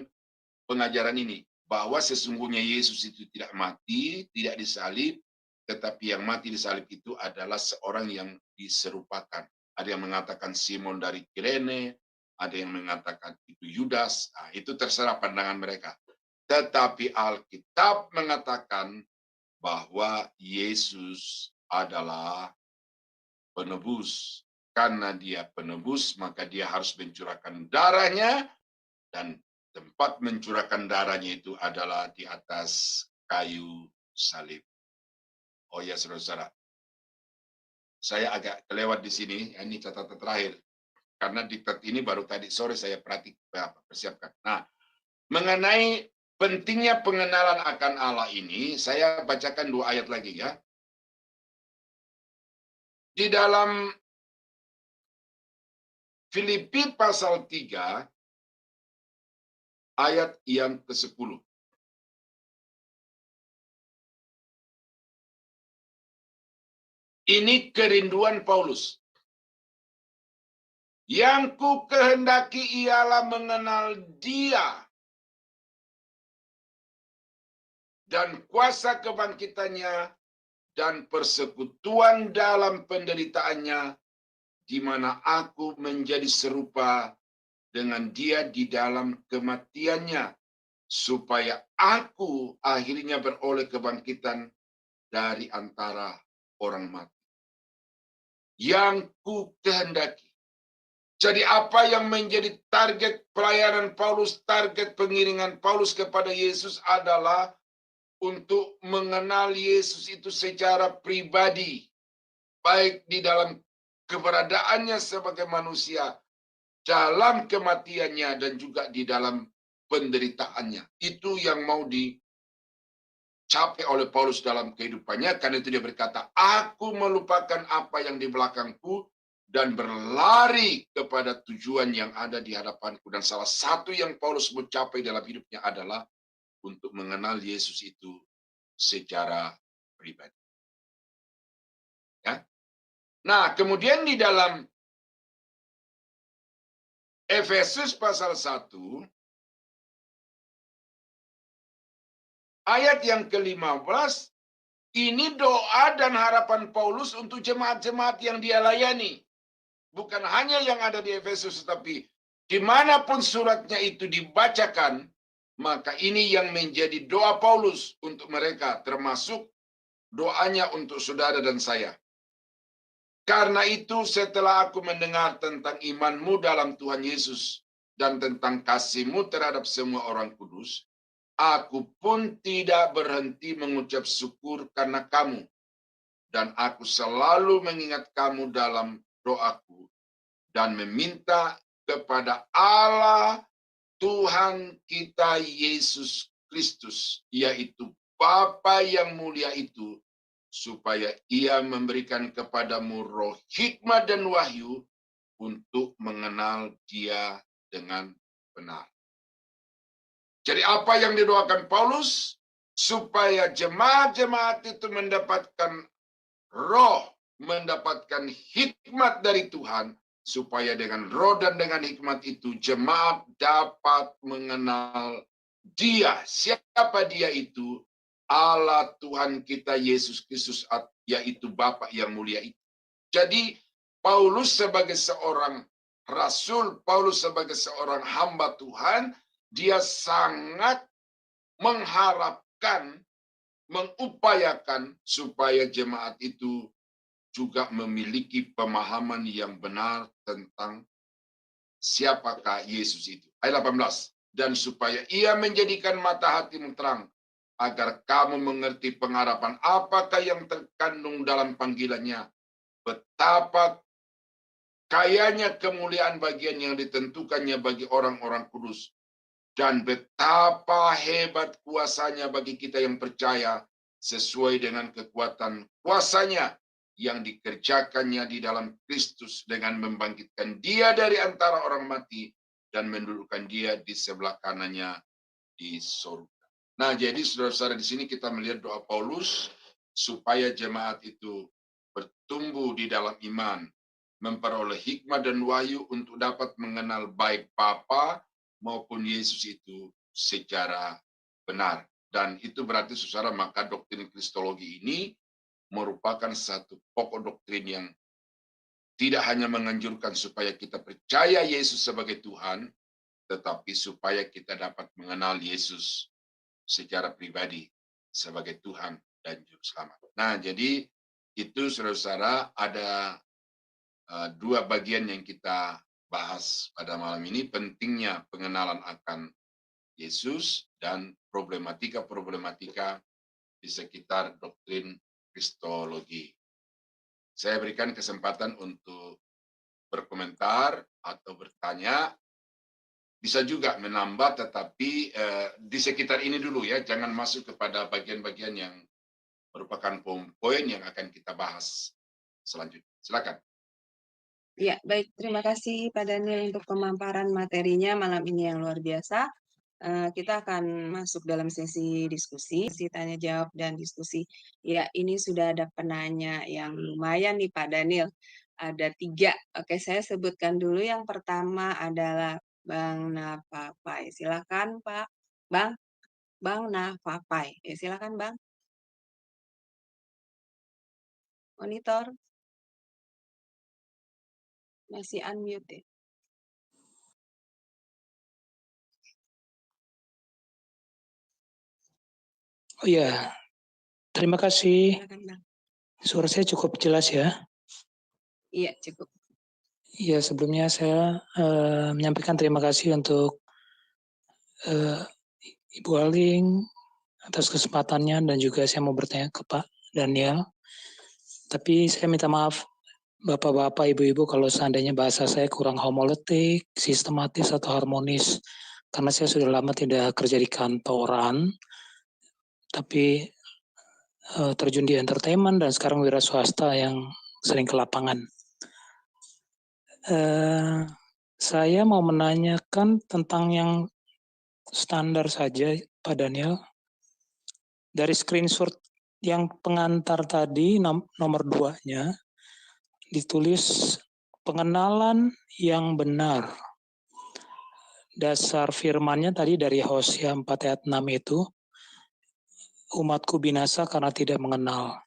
pengajaran ini, bahwa sesungguhnya Yesus itu tidak mati, tidak disalib, tetapi yang mati disalib itu adalah seorang yang diserupakan. Ada yang mengatakan Simon dari Kirene, ada yang mengatakan itu Yudas. Nah, itu terserah pandangan mereka. Tetapi Alkitab mengatakan bahwa Yesus adalah penebus. Karena dia penebus, maka dia harus mencurahkan darahnya, dan tempat mencurahkan darahnya itu adalah di atas kayu salib. Oh ya, saudara-saudara, saya agak kelewat di sini. Ini catatan terakhir, karena diktat ini baru tadi sore saya persiapkan. Nah, mengenai pentingnya pengenalan akan Allah ini, saya bacakan 2 ayat lagi ya. Di dalam Filipi pasal 3 ayat yang ke-10. Ini kerinduan Paulus. Yang ku kehendaki ialah mengenal Dia dan kuasa kebangkitannya dan persekutuan dalam penderitaannya, di mana aku menjadi serupa dengan dia di dalam kematiannya, supaya aku akhirnya beroleh kebangkitan dari antara orang mati. Yang ku kehendaki. Jadi apa yang menjadi target pelayanan Paulus, target pengiringan Paulus kepada Yesus adalah untuk mengenal Yesus itu secara pribadi, baik di dalam keberadaannya sebagai manusia, dalam kematiannya, dan juga di dalam penderitaannya. Itu yang mau dicapai oleh Paulus dalam kehidupannya. Karena itu dia berkata, aku melupakan apa yang di belakangku dan berlari kepada tujuan yang ada di hadapanku. Dan salah satu yang Paulus mau capai dalam hidupnya adalah untuk mengenal Yesus itu secara pribadi. Ya. Nah, kemudian di dalam Efesus pasal 1, ayat yang ke-15, ini doa dan harapan Paulus untuk jemaat-jemaat yang dia layani. Bukan hanya yang ada di Efesus, tetapi dimanapun suratnya itu dibacakan, maka ini yang menjadi doa Paulus untuk mereka, termasuk doanya untuk saudara dan saya. Karena itu setelah aku mendengar tentang imanmu dalam Tuhan Yesus dan tentang kasihmu terhadap semua orang kudus, aku pun tidak berhenti mengucap syukur karena kamu. Dan aku selalu mengingat kamu dalam doaku dan meminta kepada Allah Tuhan kita Yesus Kristus, yaitu Bapa yang mulia itu, supaya ia memberikan kepadamu roh hikmat dan wahyu untuk mengenal dia dengan benar. Jadi apa yang didoakan Paulus? Supaya jemaat-jemaat itu mendapatkan roh, mendapatkan hikmat dari Tuhan, supaya dengan roh dan dengan hikmat itu jemaat dapat mengenal dia. Siapa dia itu? Allah Tuhan kita Yesus Kristus, yaitu Bapa yang mulia itu. Jadi Paulus sebagai seorang rasul, Paulus sebagai seorang hamba Tuhan, dia sangat mengharapkan, mengupayakan supaya jemaat itu juga memiliki pemahaman yang benar tentang siapakah Yesus itu. Ayat 18. Dan supaya ia menjadikan mata hatimu terang, agar kamu mengerti pengharapan apakah yang terkandung dalam panggilannya, betapa kayanya kemuliaan bagian yang ditentukannya bagi orang-orang kudus, dan betapa hebat kuasanya bagi kita yang percaya, sesuai dengan kekuatan kuasanya yang dikerjakannya di dalam Kristus dengan membangkitkan dia dari antara orang mati dan mendudukkan dia di sebelah kanannya di surga. Nah, jadi saudara-saudara, di sini kita melihat doa Paulus supaya jemaat itu bertumbuh di dalam iman, memperoleh hikmat dan wahyu untuk dapat mengenal baik Bapa maupun Yesus itu secara benar. Dan itu berarti saudara, maka doktrin kristologi ini merupakan satu pokok doktrin yang tidak hanya menganjurkan supaya kita percaya Yesus sebagai Tuhan, tetapi supaya kita dapat mengenal Yesus secara pribadi sebagai Tuhan dan Juru Selamat. Nah, jadi itu saudara-saudara, ada dua bagian yang kita bahas pada malam ini, pentingnya pengenalan akan Yesus dan problematika-problematika di sekitar doktrin kristologi. Saya berikan kesempatan untuk berkomentar atau bertanya, bisa juga menambah, tetapi di sekitar ini dulu ya, jangan masuk kepada bagian-bagian yang merupakan poin yang akan kita bahas selanjutnya. Silakan. Ya, baik. Terima kasih Pak Daniel untuk pemaparan materinya malam ini yang luar biasa. Kita akan masuk dalam sesi diskusi, sesi tanya jawab dan diskusi. Ya, ini sudah ada penanya yang lumayan nih Pak Daniel. Ada 3. Oke, saya sebutkan dulu. Yang pertama adalah Bang Napapai. Silakan Pak. Bang Napapai. Ya, silakan Bang. Monitor. Masih unmute ya. Oh iya, terima kasih. Silakan, Bang. Suara saya cukup jelas ya. Iya, cukup. Iya, sebelumnya saya menyampaikan terima kasih untuk Ibu Aling atas kesempatannya, dan juga saya mau bertanya ke Pak Daniel. Tapi saya minta maaf Bapak-bapak, Ibu-ibu kalau seandainya bahasa saya kurang homiletik, sistematis atau harmonis, karena saya sudah lama tidak kerja di kantoran, tapi terjun di entertainment dan sekarang wira swasta yang sering ke lapangan. Saya mau menanyakan tentang yang standar saja, Pak Daniel. Dari screenshot yang pengantar tadi, nomor 2-nya, ditulis pengenalan yang benar. Dasar firmannya tadi dari Hosea 4 ayat 6 itu, umatku binasa karena tidak mengenal.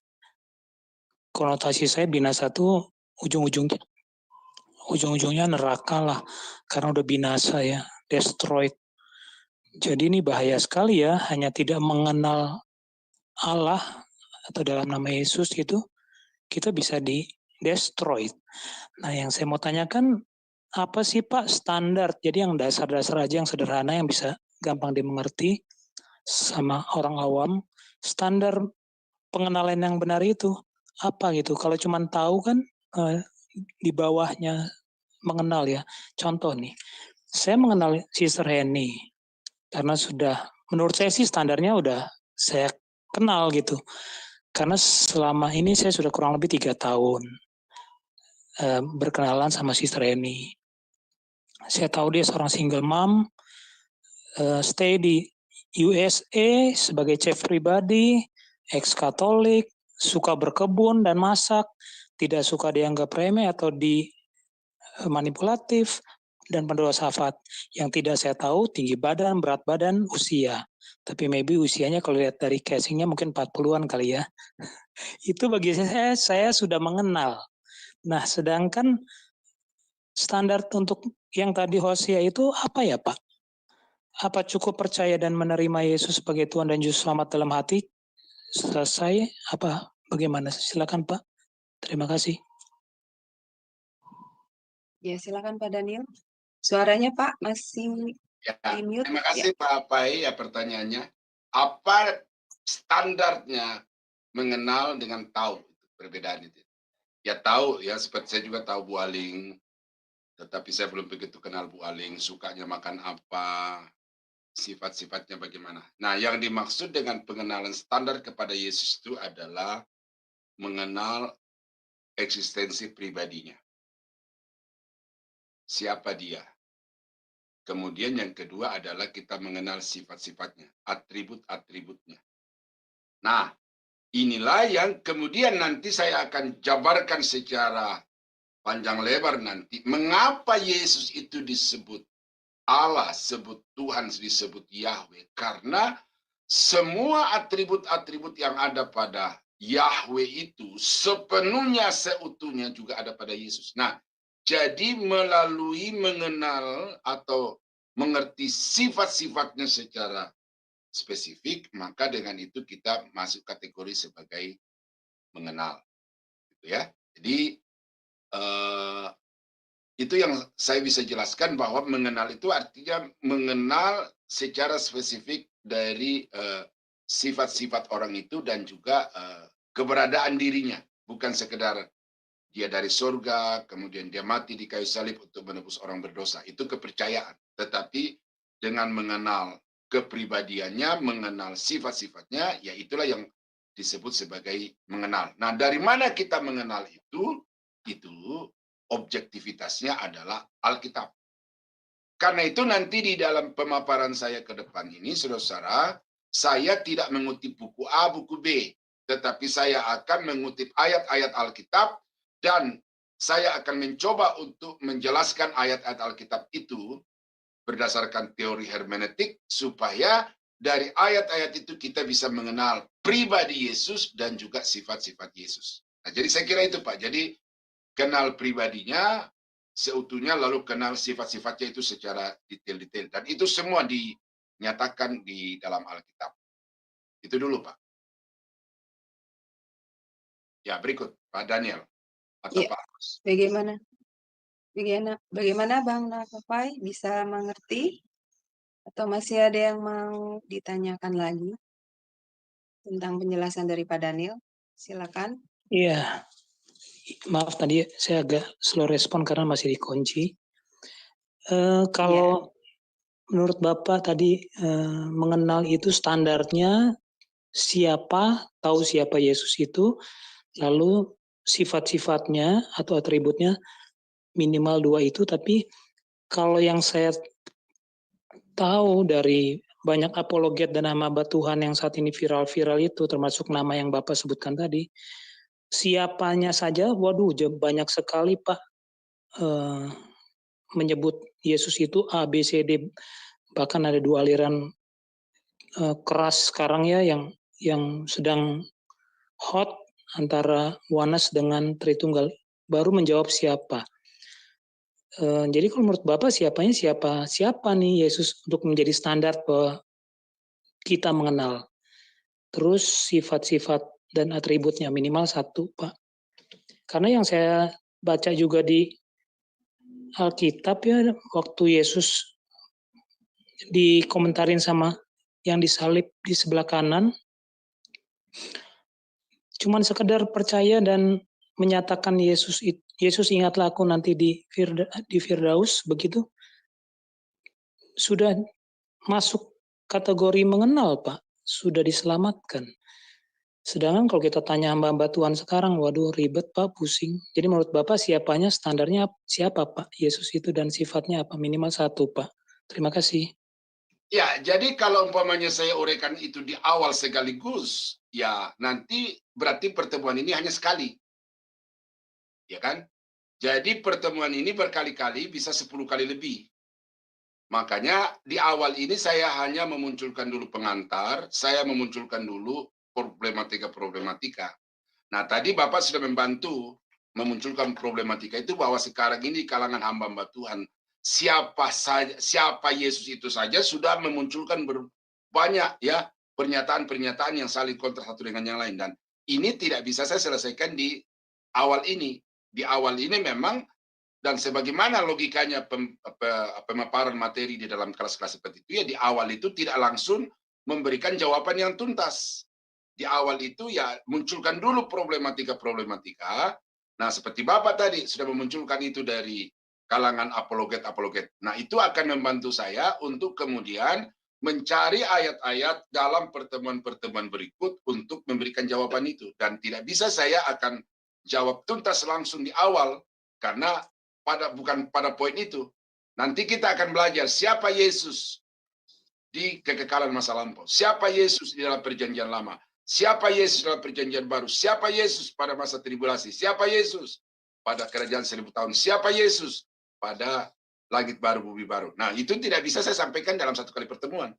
Konotasi saya binasa itu ujung-ujungnya neraka lah, karena udah binasa ya, destroyed. Jadi ini bahaya sekali ya, hanya tidak mengenal Allah atau dalam nama Yesus gitu, kita bisa di-destroyed. Nah, yang saya mau tanyakan, apa sih Pak standar? Jadi yang dasar-dasar aja, yang sederhana, yang bisa gampang dimengerti sama orang awam, standar pengenalan yang benar itu apa gitu? Kalau cuma tahu kan di bawahnya mengenal ya. Contoh nih, saya mengenal Sister Henny karena sudah, menurut saya sih standarnya udah saya kenal gitu. Karena selama ini saya sudah kurang lebih 3 tahun berkenalan sama Sister Henny. Saya tahu dia seorang single mom, stay di USA sebagai chef pribadi, ex-Katolik, suka berkebun dan masak, tidak suka dianggap remeh atau manipulatif, dan penuh syafat. Yang tidak saya tahu tinggi badan, berat badan, usia. Tapi maybe usianya kalau lihat dari casingnya mungkin 40-an kali ya. Itu bagi saya sudah mengenal. Nah, sedangkan standar untuk yang tadi Hosea itu apa ya Pak? Apa cukup percaya dan menerima Yesus sebagai Tuhan dan Juru Selamat dalam hati? Selesai? Apa bagaimana? Silakan Pak. Terima kasih. Ya, silakan Pak Daniel. Suaranya Pak masih Ya, di mute. terima kasih Pak Pai ya pertanyaannya. Apa standarnya mengenal dengan tahu? Perbedaan itu. Ya tahu ya, seperti saya juga tahu Bu Aling, tetapi saya belum begitu kenal Bu Aling, sukanya makan apa, sifat-sifatnya bagaimana. Nah, yang dimaksud dengan pengenalan standar kepada Yesus itu adalah mengenal eksistensi pribadinya. Siapa dia? Kemudian yang kedua adalah kita mengenal sifat-sifatnya, atribut-atributnya. Nah, inilah yang kemudian nanti saya akan jabarkan secara panjang lebar nanti. Mengapa Yesus itu disebut Allah, disebut Tuhan, disebut Yahweh? Karena semua atribut-atribut yang ada pada Yahweh itu sepenuhnya, seutuhnya juga ada pada Yesus. Nah, jadi melalui mengenal atau mengerti sifat-sifatnya secara spesifik, maka dengan itu kita masuk kategori sebagai mengenal. Gitu ya. Jadi itu yang saya bisa jelaskan, bahwa mengenal itu artinya mengenal secara spesifik dari sifat-sifat orang itu dan juga keberadaan dirinya. Bukan sekedar dia dari surga, kemudian dia mati di kayu salib untuk menebus orang berdosa. Itu kepercayaan. Tetapi dengan mengenal kepribadiannya, mengenal sifat-sifatnya, ya itulah yang disebut sebagai mengenal. Nah, dari mana kita mengenal itu? Itu objektivitasnya adalah Alkitab. Karena itu nanti di dalam pemaparan saya ke depan ini, saudara-saudara, saya tidak mengutip buku A, buku B, tetapi saya akan mengutip ayat-ayat Alkitab, dan saya akan mencoba untuk menjelaskan ayat-ayat Alkitab itu berdasarkan teori hermeneutik, supaya dari ayat-ayat itu kita bisa mengenal pribadi Yesus dan juga sifat-sifat Yesus. Nah, jadi saya kira itu Pak. Jadi kenal pribadinya seutuhnya, lalu kenal sifat-sifatnya itu secara detail-detail. Dan itu semua dinyatakan di dalam Alkitab. Itu dulu Pak. Ya, berikut Pak Daniel atau Ya, Pak Agus. bagaimana Bang Nakapai bisa mengerti atau masih ada yang mau ditanyakan lagi tentang penjelasan dari Pak Daniel? Silakan. Iya, maaf tadi saya agak slow respon karena masih dikunci. Kalau menurut Bapak tadi mengenal itu standarnya siapa, tahu siapa Yesus itu, lalu sifat-sifatnya atau atributnya minimal 2 itu, tapi kalau yang saya tahu dari banyak apologet dan hamba Tuhan yang saat ini viral-viral itu, termasuk nama yang Bapak sebutkan tadi, siapanya saja, waduh banyak sekali Pak menyebut Yesus itu A, B, C, D, bahkan ada 2 aliran keras sekarang ya yang sedang hot antara Oneness dengan Tritunggal. Baru menjawab siapa. Jadi kalau menurut Bapak siapa nih Yesus untuk menjadi standar bahwa kita mengenal. Terus sifat-sifat dan atributnya minimal 1 Pak. Karena yang saya baca juga di Alkitab ya, waktu Yesus dikomentarin sama yang disalib di sebelah kanan, cuman sekedar percaya dan menyatakan Yesus ingatlah aku nanti di Firdaus, begitu sudah masuk kategori mengenal Pak, sudah diselamatkan. Sedangkan kalau kita tanya hamba-hamba Tuhan sekarang, waduh ribet Pak, pusing. Jadi menurut Bapak siapanya, standarnya siapa Pak? Yesus itu dan sifatnya apa? Minimal 1 Pak. Terima kasih. Ya, jadi kalau umpamanya saya uraikan itu di awal sekaligus, ya nanti berarti pertemuan ini hanya sekali. Ya kan? Jadi pertemuan ini berkali-kali, bisa 10 kali lebih. Makanya di awal ini saya hanya memunculkan dulu pengantar, saya memunculkan dulu problematika-problematika. Nah, tadi Bapak sudah membantu memunculkan problematika itu bahwa sekarang ini kalangan hamba-hamba Tuhan, siapa Yesus itu saja sudah memunculkan banyak ya pernyataan-pernyataan yang saling kontra satu dengan yang lain, dan ini tidak bisa saya selesaikan di awal ini. Di awal ini memang, dan sebagaimana logikanya pemaparan materi di dalam kelas-kelas seperti itu, ya di awal itu tidak langsung memberikan jawaban yang tuntas. Di awal itu ya munculkan dulu problematika-problematika. Nah, seperti Bapak tadi sudah memunculkan itu dari kalangan apologet-apologet. Nah, itu akan membantu saya untuk kemudian mencari ayat-ayat dalam pertemuan-pertemuan berikut untuk memberikan jawaban itu. Dan tidak bisa saya akan jawab tuntas langsung di awal, karena bukan pada poin itu. Nanti kita akan belajar siapa Yesus di kekekalan masa lampau, siapa Yesus di dalam perjanjian lama, siapa Yesus dalam perjanjian baru, siapa Yesus pada masa tribulasi, siapa Yesus pada kerajaan 1000 tahun, siapa Yesus pada langit baru, bumi baru. Nah, itu tidak bisa saya sampaikan dalam 1 kali pertemuan.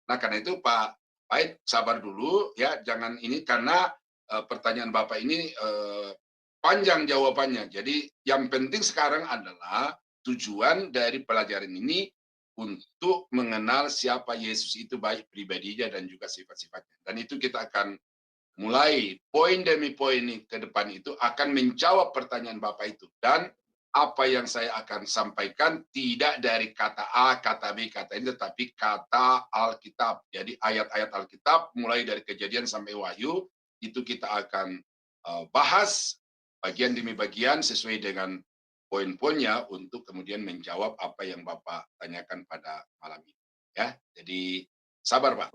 Nah, karena itu Pak Pait sabar dulu ya, jangan ini, karena pertanyaan Bapak ini panjang jawabannya. Jadi yang penting sekarang adalah tujuan dari pelajaran ini untuk mengenal siapa Yesus itu, baik pribadinya dan juga sifat-sifatnya. Dan itu kita akan mulai poin demi poin ke depan itu akan menjawab pertanyaan Bapak itu. Dan apa yang saya akan sampaikan tidak dari kata A, kata B, kata ini, tetapi kata Alkitab. Jadi ayat-ayat Alkitab mulai dari Kejadian sampai Wahyu itu kita akan bahas bagian demi bagian sesuai dengan poin-poinnya untuk kemudian menjawab apa yang Bapak tanyakan pada malam ini. Ya, jadi sabar Pak.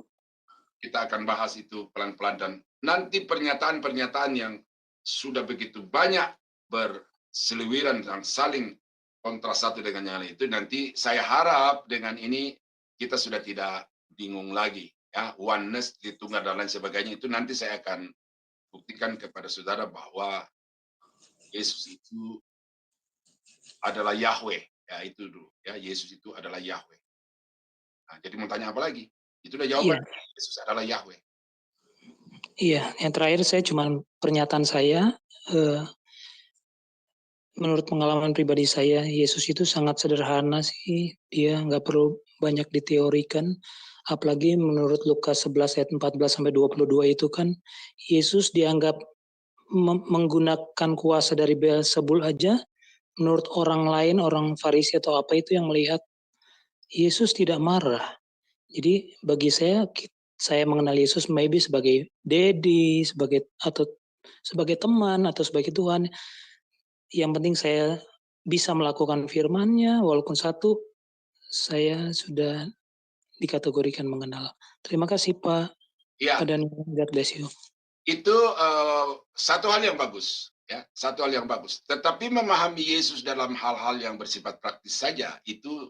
Kita akan bahas itu pelan-pelan, dan nanti pernyataan-pernyataan yang sudah begitu banyak berseliweran dan saling kontra satu dengan yang lain itu, nanti saya harap dengan ini kita sudah tidak bingung lagi. Ya, oneness, Tritunggal dan lain sebagainya itu nanti saya akan buktikan kepada saudara bahwa Yesus itu adalah Yahweh. Ya, itu dulu. Ya, Yesus itu adalah Yahweh. Nah, jadi mau tanya apa lagi? Itu udah jawaban. Yesus adalah Yahweh. Iya, yang terakhir saya cuma pernyataan saya, menurut pengalaman pribadi saya, Yesus itu sangat sederhana sih. Dia nggak perlu banyak diteorikan. Apalagi menurut Lukas 11 ayat 14 sampai 22 itu kan Yesus dianggap menggunakan kuasa dari Beelzebul aja. Menurut orang lain, orang Farisi atau apa itu yang melihat Yesus tidak marah. Jadi bagi saya mengenal Yesus maybe sebagai daddy, sebagai teman atau sebagai Tuhan. Yang penting saya bisa melakukan firman-Nya, walaupun saya sudah dikategorikan mengenal. Terima kasih Pak. Ya, Dan God bless you. itu satu hal yang bagus, ya, satu hal yang bagus. Tetapi memahami Yesus dalam hal-hal yang bersifat praktis saja itu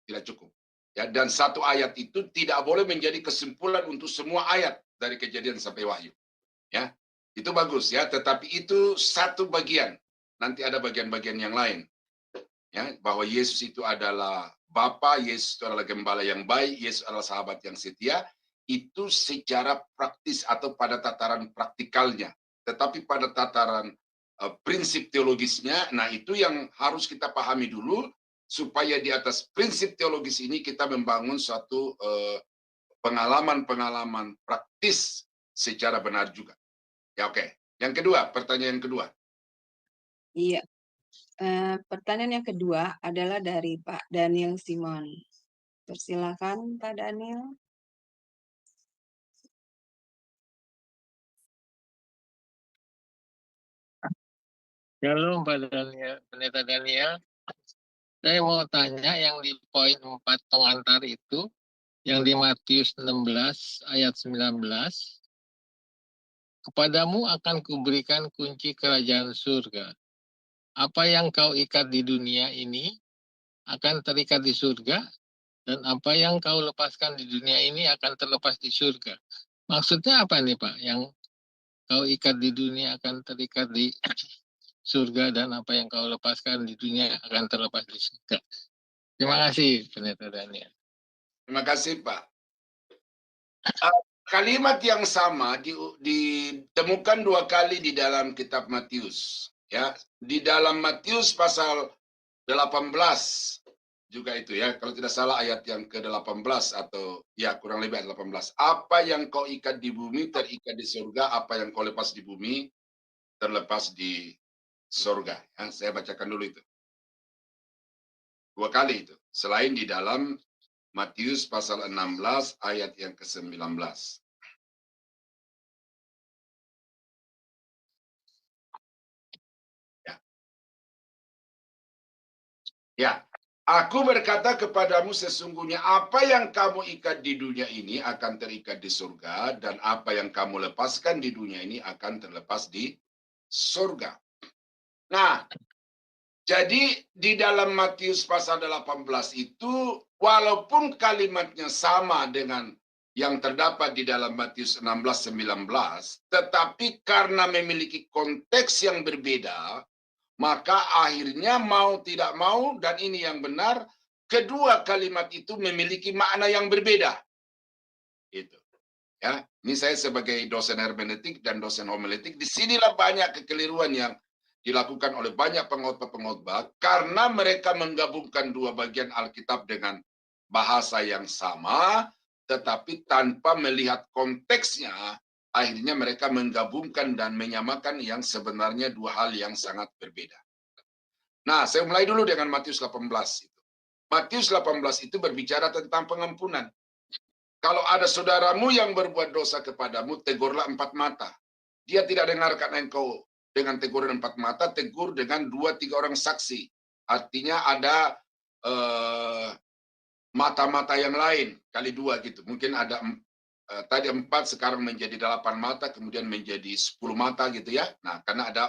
tidak cukup. Ya, dan satu ayat itu tidak boleh menjadi kesimpulan untuk semua ayat dari Kejadian sampai Wahyu. Ya, itu bagus ya, tetapi itu satu bagian. Nanti ada bagian-bagian yang lain. Ya, bahwa Yesus itu adalah Bapa, Yesus itu adalah gembala yang baik, Yesus adalah sahabat yang setia, itu secara praktis atau pada tataran praktikalnya. Tetapi pada tataran prinsip teologisnya, nah itu yang harus kita pahami dulu, supaya di atas prinsip teologis ini kita membangun suatu pengalaman-pengalaman praktis secara benar juga. Ya, oke. Yang kedua, pertanyaan yang kedua. Iya. Pertanyaan yang kedua adalah dari Pak Daniel Simon. Persilakan Pak Daniel. Shalom Pak Daniel, Pendeta Daniel. Saya mau tanya yang di poin 4 pengantar itu, yang di Matius 16 ayat 19. Kepadamu akan kuberikan kunci kerajaan surga. Apa yang kau ikat di dunia ini akan terikat di surga, dan apa yang kau lepaskan di dunia ini akan terlepas di surga. Maksudnya apa nih Pak? Yang kau ikat di dunia akan terikat di surga, dan apa yang kau lepaskan di dunia akan terlepas di surga. Terima kasih Pendeta Daniel. Terima kasih Pak. Kalimat yang sama ditemukan 2 kali di dalam kitab Matius. Ya, di dalam Matius pasal 18 juga itu ya, kalau tidak salah ayat yang ke-18 atau ya kurang lebih ayat 18. Apa yang kau ikat di bumi terikat di surga, apa yang kau lepas di bumi terlepas di surga. Ya, saya bacakan dulu itu. 2 kali itu. Selain di dalam Matius pasal 16 ayat yang ke-19. Ya, aku berkata kepadamu sesungguhnya apa yang kamu ikat di dunia ini akan terikat di surga, dan apa yang kamu lepaskan di dunia ini akan terlepas di surga. Nah, jadi di dalam Matius pasal 18 itu, walaupun kalimatnya sama dengan yang terdapat di dalam Matius 16-19, tetapi karena memiliki konteks yang berbeda, maka akhirnya mau tidak mau, dan ini yang benar, kedua kalimat itu memiliki makna yang berbeda. Itu. Ya, ini saya sebagai dosen hermeneutik dan dosen homiletik, disinilah banyak kekeliruan yang dilakukan oleh banyak pengkhotbah karena mereka menggabungkan dua bagian Alkitab dengan bahasa yang sama, tetapi tanpa melihat konteksnya, akhirnya mereka menggabungkan dan menyamakan yang sebenarnya dua hal yang sangat berbeda. Nah, saya mulai dulu dengan Matius 18 itu. Matius 18 itu berbicara tentang pengampunan. Kalau ada saudaramu yang berbuat dosa kepadamu, tegurlah 4 mata. Dia tidak dengarkan engkau dengan teguran 4 mata, tegur dengan 2-3 orang saksi. Artinya ada mata-mata yang lain, kali 2 gitu. Mungkin ada tadi 4, sekarang menjadi 8 mata, kemudian menjadi 10 mata gitu ya. Nah, karena ada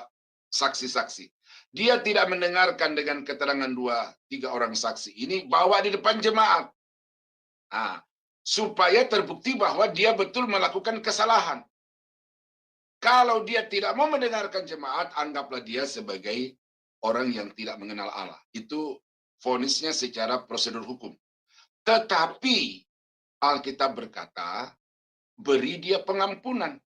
saksi-saksi. Dia tidak mendengarkan dengan keterangan 2-3 orang saksi. Ini bawa di depan jemaat. Nah, supaya terbukti bahwa dia betul melakukan kesalahan. Kalau dia tidak mau mendengarkan jemaat, anggaplah dia sebagai orang yang tidak mengenal Allah. Itu vonisnya secara prosedur hukum. Tetapi Alkitab berkata, beri dia pengampunan.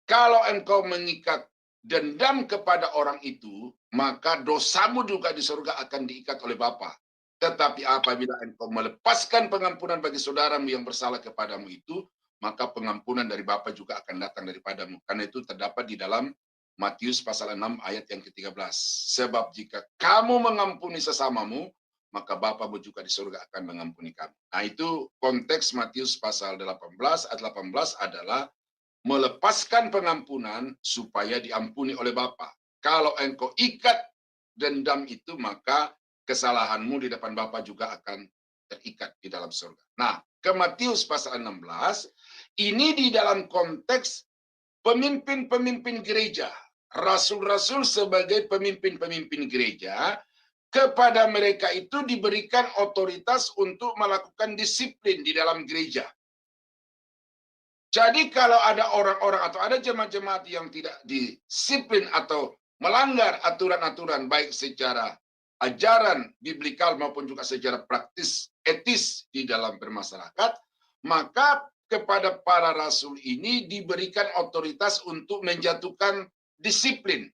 Kalau engkau mengikat dendam kepada orang itu, maka dosamu juga di surga akan diikat oleh Bapa. Tetapi apabila engkau melepaskan pengampunan bagi saudaramu yang bersalah kepadamu itu, maka pengampunan dari Bapa juga akan datang daripadamu. Karena itu terdapat di dalam Matius pasal 6 ayat yang ke-13. Sebab jika kamu mengampuni sesamamu, maka Bapamu juga di surga akan mengampuni kamu. Nah, itu konteks Matius pasal 18 ayat 18 adalah melepaskan pengampunan supaya diampuni oleh Bapa. Kalau engkau ikat dendam itu, maka kesalahanmu di depan Bapa juga akan terikat di dalam surga. Nah, ke Matius pasal 16, ini di dalam konteks pemimpin-pemimpin gereja. Rasul-rasul sebagai pemimpin-pemimpin gereja, kepada mereka itu diberikan otoritas untuk melakukan disiplin di dalam gereja. Jadi kalau ada orang-orang atau ada jemaat-jemaat yang tidak disiplin atau melanggar aturan-aturan baik secara ajaran biblikal maupun juga secara praktis etis di dalam bermasyarakat, maka kepada para rasul ini diberikan otoritas untuk menjatuhkan disiplin.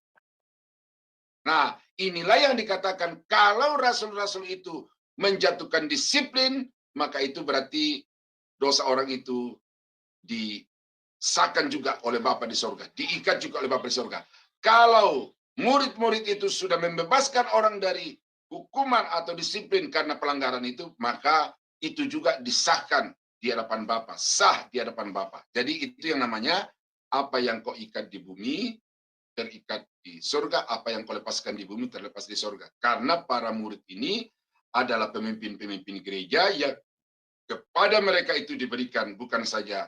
Nah, inilah yang dikatakan kalau rasul-rasul itu menjatuhkan disiplin, maka itu berarti dosa orang itu disahkan juga oleh Bapa di sorga, diikat juga oleh Bapa di sorga. Kalau murid-murid itu sudah membebaskan orang dari hukuman atau disiplin karena pelanggaran itu, maka itu juga disahkan di hadapan Bapa, sah di hadapan Bapa. Jadi itu yang namanya apa yang kau ikat di bumi terikat di surga, apa yang kau lepaskan di bumi terlepas di surga. Karena para murid ini adalah pemimpin-pemimpin gereja yang kepada mereka itu diberikan bukan saja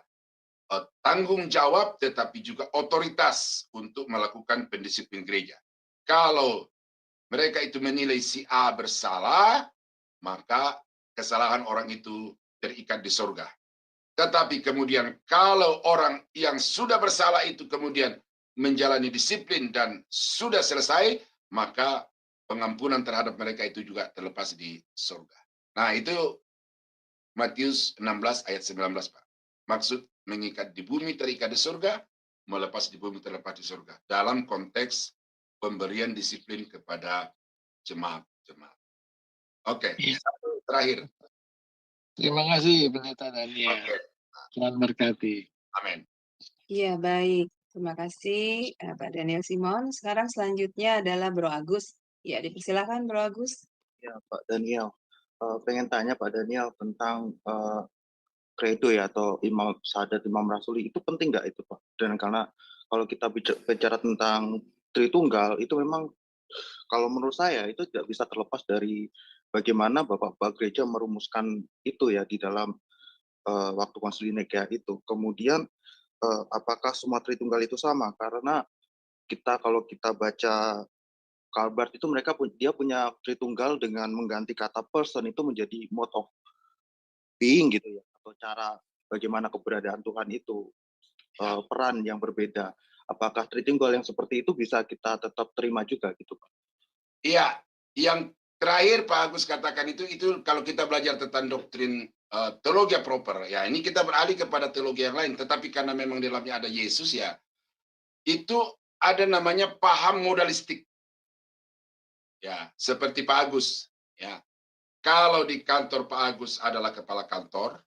tanggung jawab, tetapi juga otoritas untuk melakukan pendisiplin gereja. Kalau mereka itu menilai si A bersalah, maka kesalahan orang itu terikat di surga. Tetapi kemudian kalau orang yang sudah bersalah itu kemudian menjalani disiplin dan sudah selesai, maka pengampunan terhadap mereka itu juga terlepas di surga. Nah, itu Matius 16 ayat 19, Pak. Maksud mengikat di bumi terikat di surga, melepas di bumi terlepas di surga. Dalam konteks pemberian disiplin kepada jemaat-jemaat. Oke, satu terakhir. Terima kasih Pendeta Daniel. Tuhan berkati. Amin. Iya, baik. Terima kasih Pak Daniel Simon. Sekarang selanjutnya adalah Bro Agus. Ya, dipersilakan Bro Agus. Ya, Pak Daniel. Pengen tanya Pak Daniel tentang kredo ya atau imam syahadat imam rasuli itu penting nggak itu Pak? Dan karena kalau kita bicara tentang Tritunggal itu memang kalau menurut saya itu tidak bisa terlepas dari bagaimana Bapak-Bapak gereja merumuskan itu ya di dalam waktu konsili Nikea itu. Kemudian apakah semua Tritunggal itu sama? Karena kalau kita baca Calvert itu dia punya Tritunggal dengan mengganti kata person itu menjadi mode of being gitu ya, atau cara bagaimana keberadaan Tuhan itu peran yang berbeda. Apakah Tritunggal yang seperti itu bisa kita tetap terima juga gitu Pak? Iya, yang terakhir Pak Agus katakan itu kalau kita belajar tentang doktrin teologi proper, ya ini kita beralih kepada teologi yang lain, tetapi karena memang di dalamnya ada Yesus ya, itu ada namanya paham modalistik. Ya, seperti Pak Agus, ya. Kalau di kantor Pak Agus adalah kepala kantor,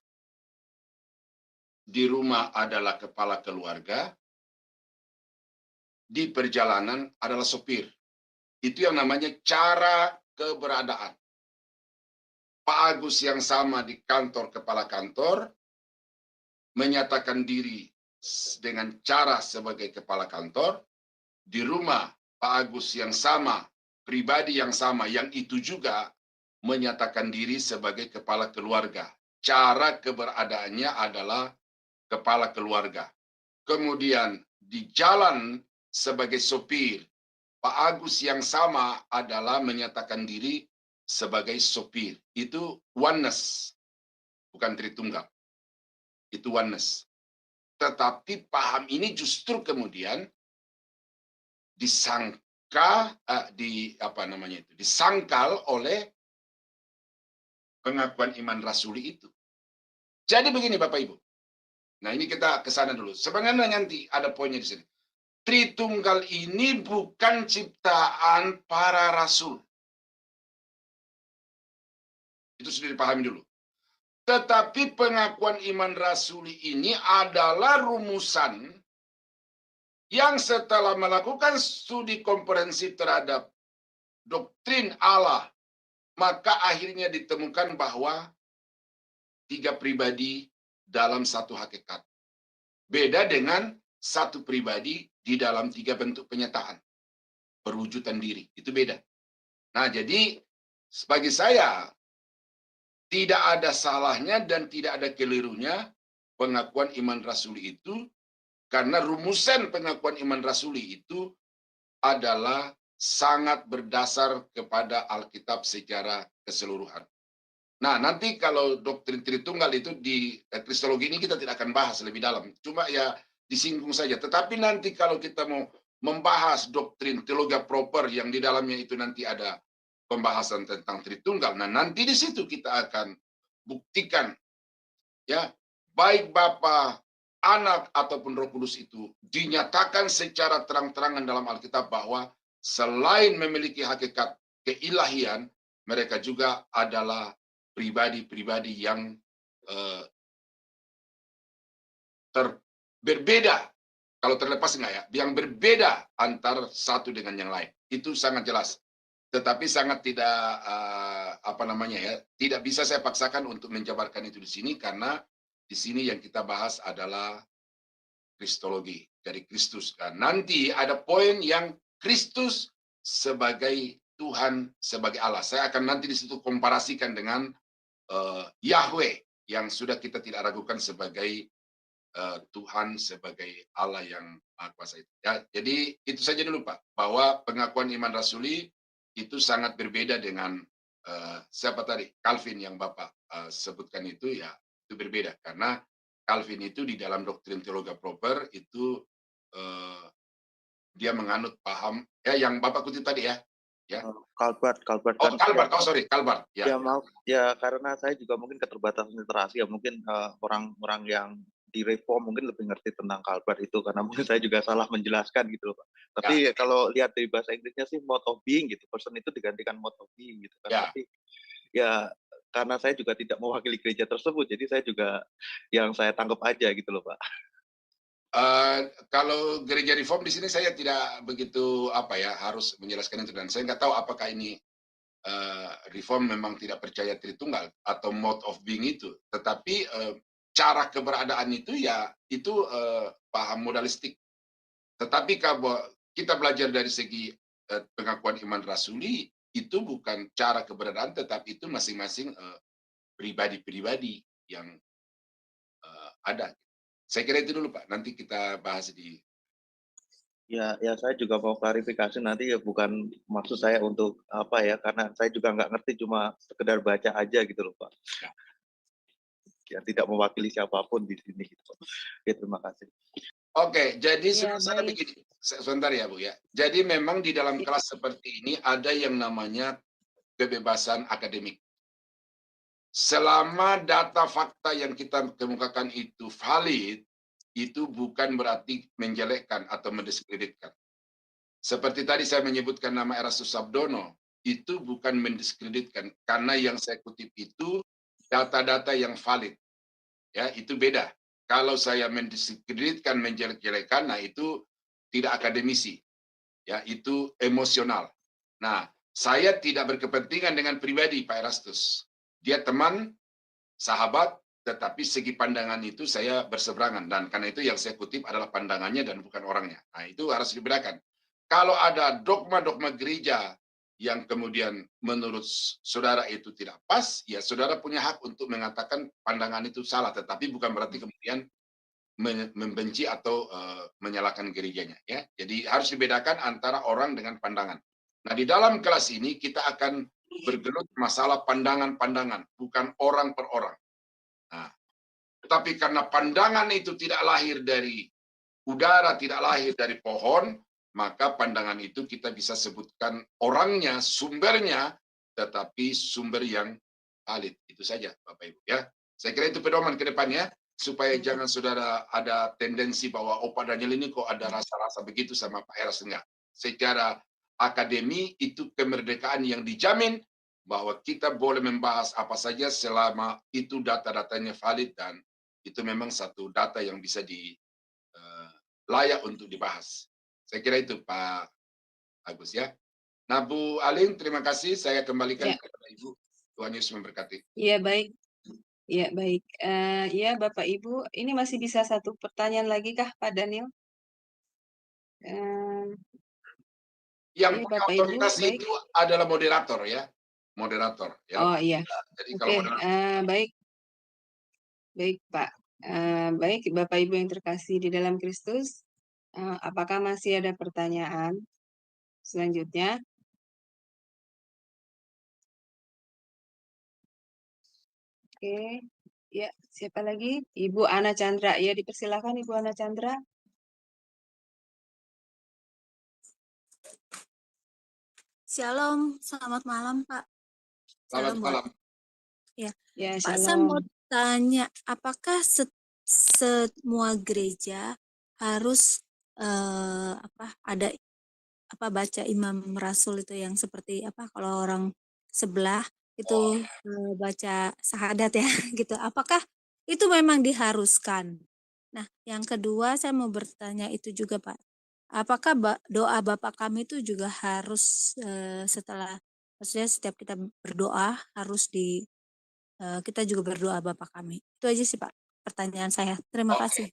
di rumah adalah kepala keluarga, di perjalanan adalah sopir. Itu yang namanya cara keberadaan. Pak Agus yang sama di kantor kepala kantor menyatakan diri dengan cara sebagai kepala kantor, di rumah Pak Agus yang sama, pribadi yang sama, yang itu juga menyatakan diri sebagai kepala keluarga. Cara keberadaannya adalah kepala keluarga. Kemudian di jalan sebagai sopir, Pak Agus yang sama adalah menyatakan diri sebagai sopir. Itu oneness, bukan Tritunggal. Itu oneness. Tetapi paham ini justru kemudian disangkal oleh pengakuan iman rasuli itu. Jadi begini Bapak Ibu. Nah, ini kita ke sana dulu. Sebenarnya nanti ada poinnya di sini. Tritunggal ini bukan ciptaan para rasul. Itu sudah dipahami dulu. Tetapi pengakuan iman rasuli ini adalah rumusan yang setelah melakukan studi komprehensif terhadap doktrin Allah, maka akhirnya ditemukan bahwa 3 pribadi dalam satu hakikat. Beda dengan satu pribadi di dalam 3 bentuk penyataan. Perwujudan diri, itu beda. Nah, jadi bagi saya tidak ada salahnya dan tidak ada kelirunya pengakuan iman rasuli itu, karena rumusan pengakuan iman rasuli itu adalah sangat berdasar kepada Alkitab secara keseluruhan. Nah, nanti kalau doktrin Tritunggal itu di Kristologi ini kita tidak akan bahas lebih dalam. Cuma ya disinggung saja. Tetapi nanti kalau kita mau membahas doktrin teologi proper yang di dalamnya itu nanti ada pembahasan tentang Tritunggal. Nah, nanti di situ kita akan buktikan ya, baik Bapa, Anak ataupun Roh Kudus itu dinyatakan secara terang-terangan dalam Alkitab bahwa selain memiliki hakikat keilahian, mereka juga adalah pribadi-pribadi yang berbeda. Kalau terlepas enggak ya, yang berbeda antar satu dengan yang lain. Itu sangat jelas. Tetapi sangat tidak tidak bisa saya paksakan untuk menjabarkan itu di sini, karena di sini yang kita bahas adalah Kristologi dari Kristus. Dan nanti ada poin yang Kristus sebagai Tuhan, sebagai Allah. Saya akan nanti di situ komparasikan dengan Yahweh yang sudah kita tidak ragukan sebagai Tuhan, sebagai Allah yang Maha Kuasa itu. Ya, jadi itu saja dulu Pak, bahwa pengakuan iman rasuli itu sangat berbeda dengan siapa tadi, Calvin yang Bapak sebutkan itu, ya itu berbeda karena Calvin itu di dalam doktrin teologi proper itu dia menganut paham ya yang Bapak kutip tadi ya. Calvert Oh, kan Calvert. Oh, sorry, Calvert. Ya maaf ya, karena saya juga mungkin keterbatasan literasi ya, mungkin orang-orang yang di reform mungkin lebih ngerti tentang Calvert itu, karena mungkin saya juga salah menjelaskan gitu loh Pak. Tapi kalau lihat dari bahasa Inggrisnya sih mode of being gitu, person itu digantikan mode of being gitu kan. Tapi ya karena saya juga tidak mewakili gereja tersebut, jadi saya juga yang saya tangkap aja gitu loh Pak. Kalau gereja reform di sini saya tidak begitu harus menjelaskan itu, dan saya nggak tahu apakah ini reform memang tidak percaya Tritunggal atau mode of being itu, tetapi cara keberadaan itu ya itu paham modalistik. Tetapi kalau kita belajar dari segi pengakuan iman rasuli, itu bukan cara keberadaan, tetapi itu masing-masing pribadi-pribadi yang ada. Saya kira itu dulu Pak, nanti kita bahas di... Ya saya juga mau klarifikasi nanti ya, bukan maksud saya untuk karena saya juga nggak ngerti, cuma sekedar baca aja gitu loh Pak. Ya tidak mewakili siapapun di sini gitu. Ya, terima kasih. Oke, jadi saya begini, sebentar ya Bu ya. Jadi memang di dalam kelas seperti ini ada yang namanya kebebasan akademik. Selama data fakta yang kita kemukakan itu valid, itu bukan berarti menjelekkan atau mendiskreditkan. Seperti tadi saya menyebutkan nama Erastus Sabdono, itu bukan mendiskreditkan, karena yang saya kutip itu data-data yang valid. Ya, itu beda. Kalau saya mendiskreditkan, menjelek-jelekan, nah itu tidak akademisi. Ya, itu emosional. Nah, saya tidak berkepentingan dengan pribadi Pak Erastus. Dia teman, sahabat, tetapi segi pandangan itu saya berseberangan, dan karena itu yang saya kutip adalah pandangannya dan bukan orangnya. Nah, itu harus dibedakan. Kalau ada dogma-dogma gereja yang kemudian menurut saudara itu tidak pas, ya saudara punya hak untuk mengatakan pandangan itu salah, tetapi bukan berarti kemudian membenci atau menyalahkan gerejanya. Ya, jadi harus dibedakan antara orang dengan pandangan. Nah, di dalam kelas ini kita akan bergelut masalah pandangan-pandangan, bukan orang per orang. Nah, tetapi karena pandangan itu tidak lahir dari udara, tidak lahir dari pohon, maka pandangan itu kita bisa sebutkan orangnya, sumbernya, tetapi sumber yang valid. Itu saja Bapak Ibu ya. Saya kira itu pedoman ke depannya. supaya jangan saudara ada tendensi bahwa Pak Daniel ini kok ada rasa-rasa begitu sama Pak Eras. Enggak. Secara akademi itu kemerdekaan yang dijamin bahwa kita boleh membahas apa saja selama itu data-datanya valid dan itu memang satu data yang bisa layak untuk dibahas. Saya kira itu Pak Agus ya. Nah Bu Aling, terima kasih. Saya kembalikan kepada Ibu. Tuhan Yesus memberkati. Iya, baik. Ya, baik. Ya, Bapak Ibu, ini masih bisa satu pertanyaan lagi kah, Pak Daniel? Yang Oke, punya Bapak Ibu, otoritas baik. itu adalah moderator ya. Moderator ya. Oh iya. Jadi Oke, kalau moderator, baik. Baik, Pak. Baik, Bapak Ibu yang terkasih di dalam Kristus, apakah masih ada pertanyaan selanjutnya? Oke, ya, siapa lagi? Ibu Ana Chandra. Ya, dipersilakan Ibu Ana Chandra. Shalom, selamat malam Pak. selamat malam. Ya, Ya, Pak, saya mau shalom. tanya, apakah semua gereja harus ada baca imam rasul itu yang seperti kalau orang sebelah itu baca syahadat ya gitu. Apakah itu memang diharuskan? Nah, yang kedua saya mau bertanya itu juga Pak. Apakah doa Bapa kami itu juga harus maksudnya setiap kita berdoa harus kita juga berdoa Bapa kami. Itu aja sih Pak pertanyaan saya. Terima kasih.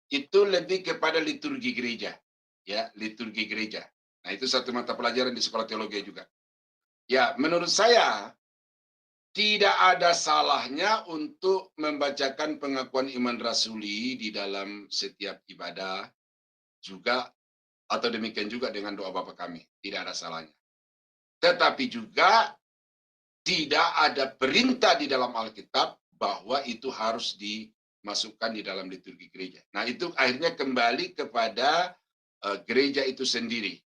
Itu lebih kepada liturgi gereja. Ya, liturgi gereja. Nah, itu satu mata pelajaran di sekolah teologi juga. Ya, menurut saya tidak ada salahnya untuk membacakan pengakuan iman rasuli di dalam setiap ibadah juga atau demikian juga dengan doa Bapa kami. Tidak ada salahnya. Tetapi juga tidak ada perintah di dalam Alkitab bahwa itu harus dimasukkan di dalam liturgi gereja. Nah, itu akhirnya kembali kepada gereja itu sendiri.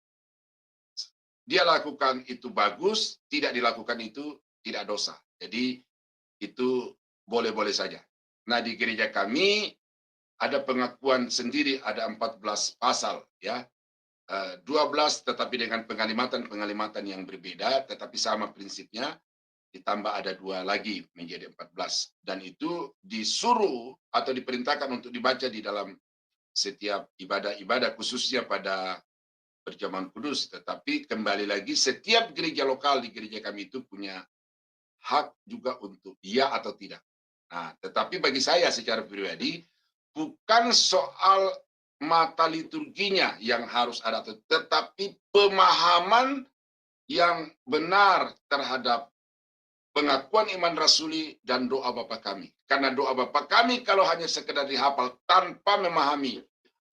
Dia lakukan itu bagus, tidak dilakukan itu tidak dosa. Jadi itu boleh-boleh saja. Nah, di gereja kami ada pengakuan sendiri, ada 14 pasal ya. 12 tetapi dengan pengalimatan yang berbeda, tetapi sama prinsipnya, ditambah ada 2 lagi menjadi 14. Dan itu disuruh atau diperintahkan untuk dibaca di dalam setiap ibadah-ibadah, khususnya pada berjamaah kudus. Tetapi kembali lagi, setiap gereja lokal di gereja kami itu punya hak juga untuk iya atau tidak. Nah, tetapi bagi saya secara pribadi, bukan soal mata liturginya yang harus ada, tetapi pemahaman yang benar terhadap pengakuan iman rasuli dan doa Bapa kami. Karena doa Bapa kami kalau hanya sekedar dihafal tanpa memahami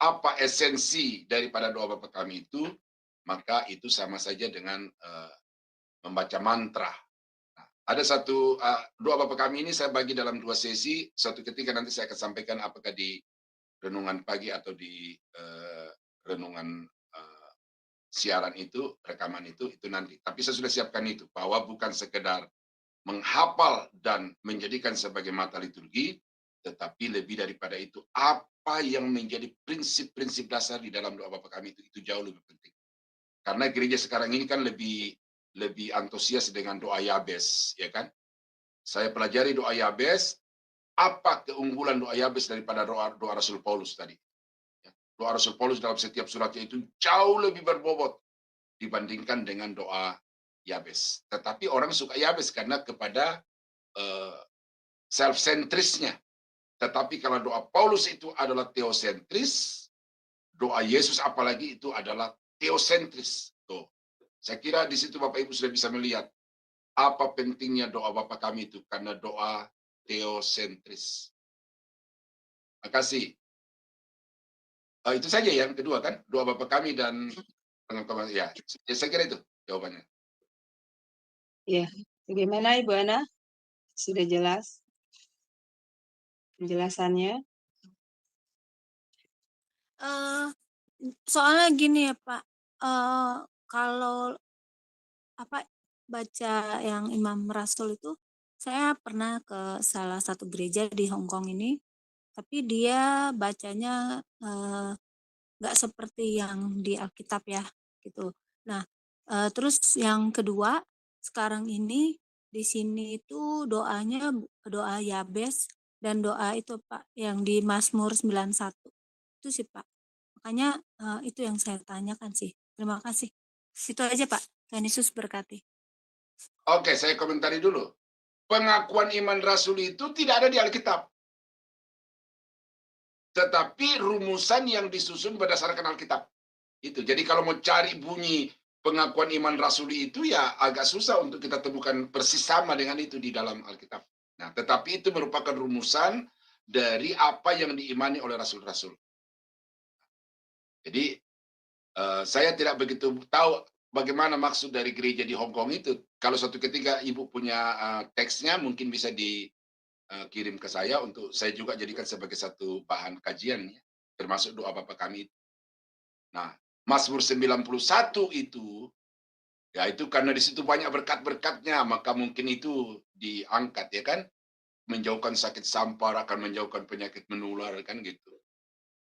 apa esensi daripada doa Bapa kami itu, maka itu sama saja dengan membaca mantra. Nah, ada satu doa Bapa kami ini saya bagi dalam 2 sesi. Suatu ketika nanti saya akan sampaikan apakah di renungan pagi atau di renungan siaran itu, rekaman itu nanti. Tapi saya sudah siapkan itu, bahwa bukan sekedar menghafal dan menjadikan sebagai mata liturgi, tetapi lebih daripada itu, apa yang menjadi prinsip-prinsip dasar di dalam doa Bapa kami itu jauh lebih penting. Karena gereja sekarang ini kan lebih antusias dengan doa Yabes, ya kan? Saya pelajari doa Yabes, apa keunggulan doa Yabes daripada doa Rasul Paulus tadi? Doa Rasul Paulus dalam setiap suratnya itu jauh lebih berbobot dibandingkan dengan doa Yabes. Tetapi orang suka Yabes karena kepada self-centrisnya. Tetapi kalau doa Paulus itu adalah teosentris, doa Yesus apalagi itu adalah teosentris. Tuh. Saya kira di situ Bapak Ibu sudah bisa melihat apa pentingnya doa Bapa kami itu, karena doa teosentris. Terima kasih. Itu saja yang kedua kan, doa Bapa kami dan pengakuan ya. Saya kira itu jawabannya. Ya, bagaimana Ibu Ana? Sudah jelas penjelasannya? Soalnya gini ya Pak, kalau baca yang Imam Rasul itu, saya pernah ke salah satu gereja di Hong Kong ini. tapi dia bacanya nggak seperti yang di Alkitab ya, gitu. Nah, terus yang kedua, sekarang ini di sini itu doanya doa Yabes dan doa itu Pak yang di Mazmur 91. Itu sih Pak. Makanya itu yang saya tanyakan sih. Terima kasih. Itu aja Pak. Tuhan Yesus berkati. Oke, saya komentari dulu. Pengakuan iman rasul itu tidak ada di Alkitab. Tetapi rumusan yang disusun berdasarkan Alkitab. Itu. Jadi kalau mau cari bunyi pengakuan iman rasuli itu ya agak susah untuk kita temukan persis sama dengan itu di dalam Alkitab. Nah, tetapi itu merupakan rumusan dari apa yang diimani oleh rasul-rasul. Jadi saya tidak begitu tahu bagaimana maksud dari gereja di Hong Kong itu. Kalau suatu ketika Ibu punya teksnya mungkin bisa dikirim ke saya untuk saya juga jadikan sebagai satu bahan kajian ya, termasuk doa Bapa kami. Nah, Mazmur 91 itu ya itu karena di situ banyak berkat-berkatnya, maka mungkin itu diangkat ya kan, menjauhkan sakit sampar, akan menjauhkan penyakit menular kan gitu.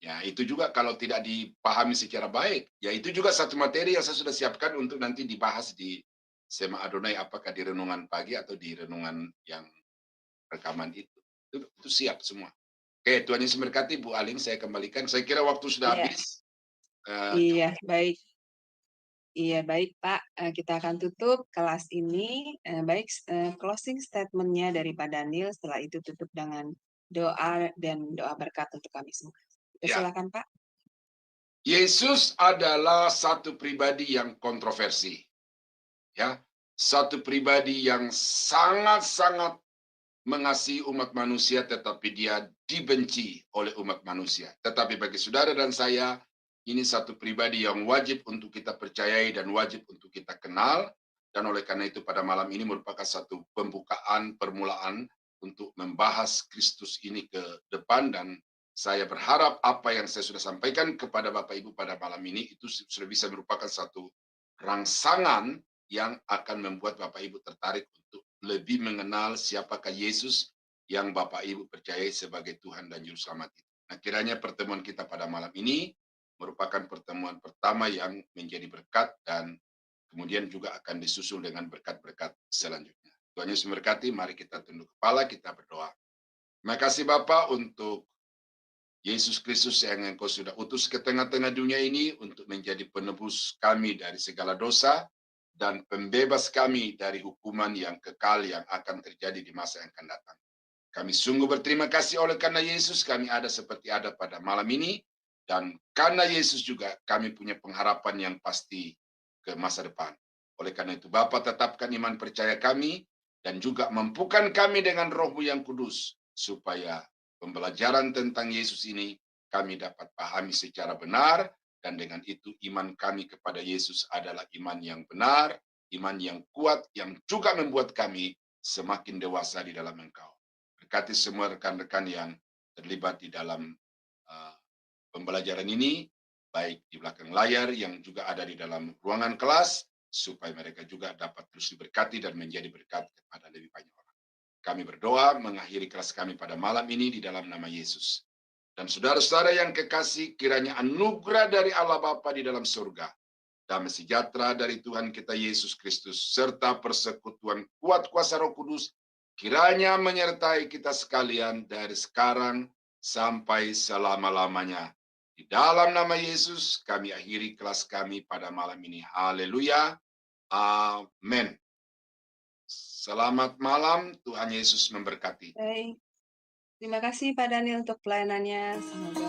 Ya, itu juga kalau tidak dipahami secara baik, ya itu juga satu materi yang saya sudah siapkan untuk nanti dibahas di Sema Adonai, apakah di renungan pagi atau di renungan yang rekaman itu. Itu siap semua. Oke, Tuhan Yesus memberkati. Bu Aling, saya kembalikan. Saya kira waktu sudah Iya. habis. Iya, baik. Iya, baik Pak. Kita akan tutup kelas ini. Baik, closing statement-nya dari Pak Daniel. Setelah itu tutup dengan doa dan doa berkat untuk kami semua. Ya. Silakan Pak. Yesus adalah satu pribadi yang kontroversi. Ya, satu pribadi yang sangat-sangat mengasihi umat manusia, tetapi dia dibenci oleh umat manusia. Tetapi bagi saudara dan saya, ini satu pribadi yang wajib untuk kita percayai dan wajib untuk kita kenal. Dan oleh karena itu pada malam ini merupakan satu pembukaan, permulaan untuk membahas Kristus ini ke depan. Dan saya berharap apa yang saya sudah sampaikan kepada Bapak Ibu pada malam ini itu sudah bisa merupakan satu rangsangan yang akan membuat Bapak Ibu tertarik untuk lebih mengenal siapakah Yesus yang Bapak Ibu percayai sebagai Tuhan dan Juru Selamat itu. Nah, kiranya pertemuan kita pada malam ini merupakan pertemuan pertama yang menjadi berkat dan kemudian juga akan disusul dengan berkat-berkat selanjutnya. Tuhan Yesus memberkati, mari kita tunduk kepala, kita berdoa. Terima kasih Bapa untuk Yesus Kristus yang Engkau sudah utus ke tengah-tengah dunia ini untuk menjadi penebus kami dari segala dosa dan pembebas kami dari hukuman yang kekal yang akan terjadi di masa yang akan datang. Kami sungguh berterima kasih oleh karena Yesus kami ada seperti ada pada malam ini, dan karena Yesus juga kami punya pengharapan yang pasti ke masa depan. Oleh karena itu Bapa tetapkan iman percaya kami dan juga mampukan kami dengan Roh-Mu yang kudus supaya pembelajaran tentang Yesus ini kami dapat pahami secara benar, dan dengan itu iman kami kepada Yesus adalah iman yang benar, iman yang kuat, yang juga membuat kami semakin dewasa di dalam Engkau. Berkati semua rekan-rekan yang terlibat di dalam pembelajaran ini, baik di belakang layar yang juga ada di dalam ruangan kelas, supaya mereka juga dapat terus diberkati dan menjadi berkat kepada lebih banyak orang. Kami berdoa mengakhiri kelas kami pada malam ini di dalam nama Yesus. Dan saudara-saudara yang kekasih, kiranya anugerah dari Allah Bapa di dalam surga, damai sejahtera dari Tuhan kita Yesus Kristus, serta persekutuan kuat kuasa Roh Kudus, kiranya menyertai kita sekalian dari sekarang sampai selama-lamanya. Di dalam nama Yesus, kami akhiri kelas kami pada malam ini. Haleluya. Amin. Selamat malam, Tuhan Yesus memberkati. Baik. Terima kasih Pak Daniel untuk pelayanannya. Semoga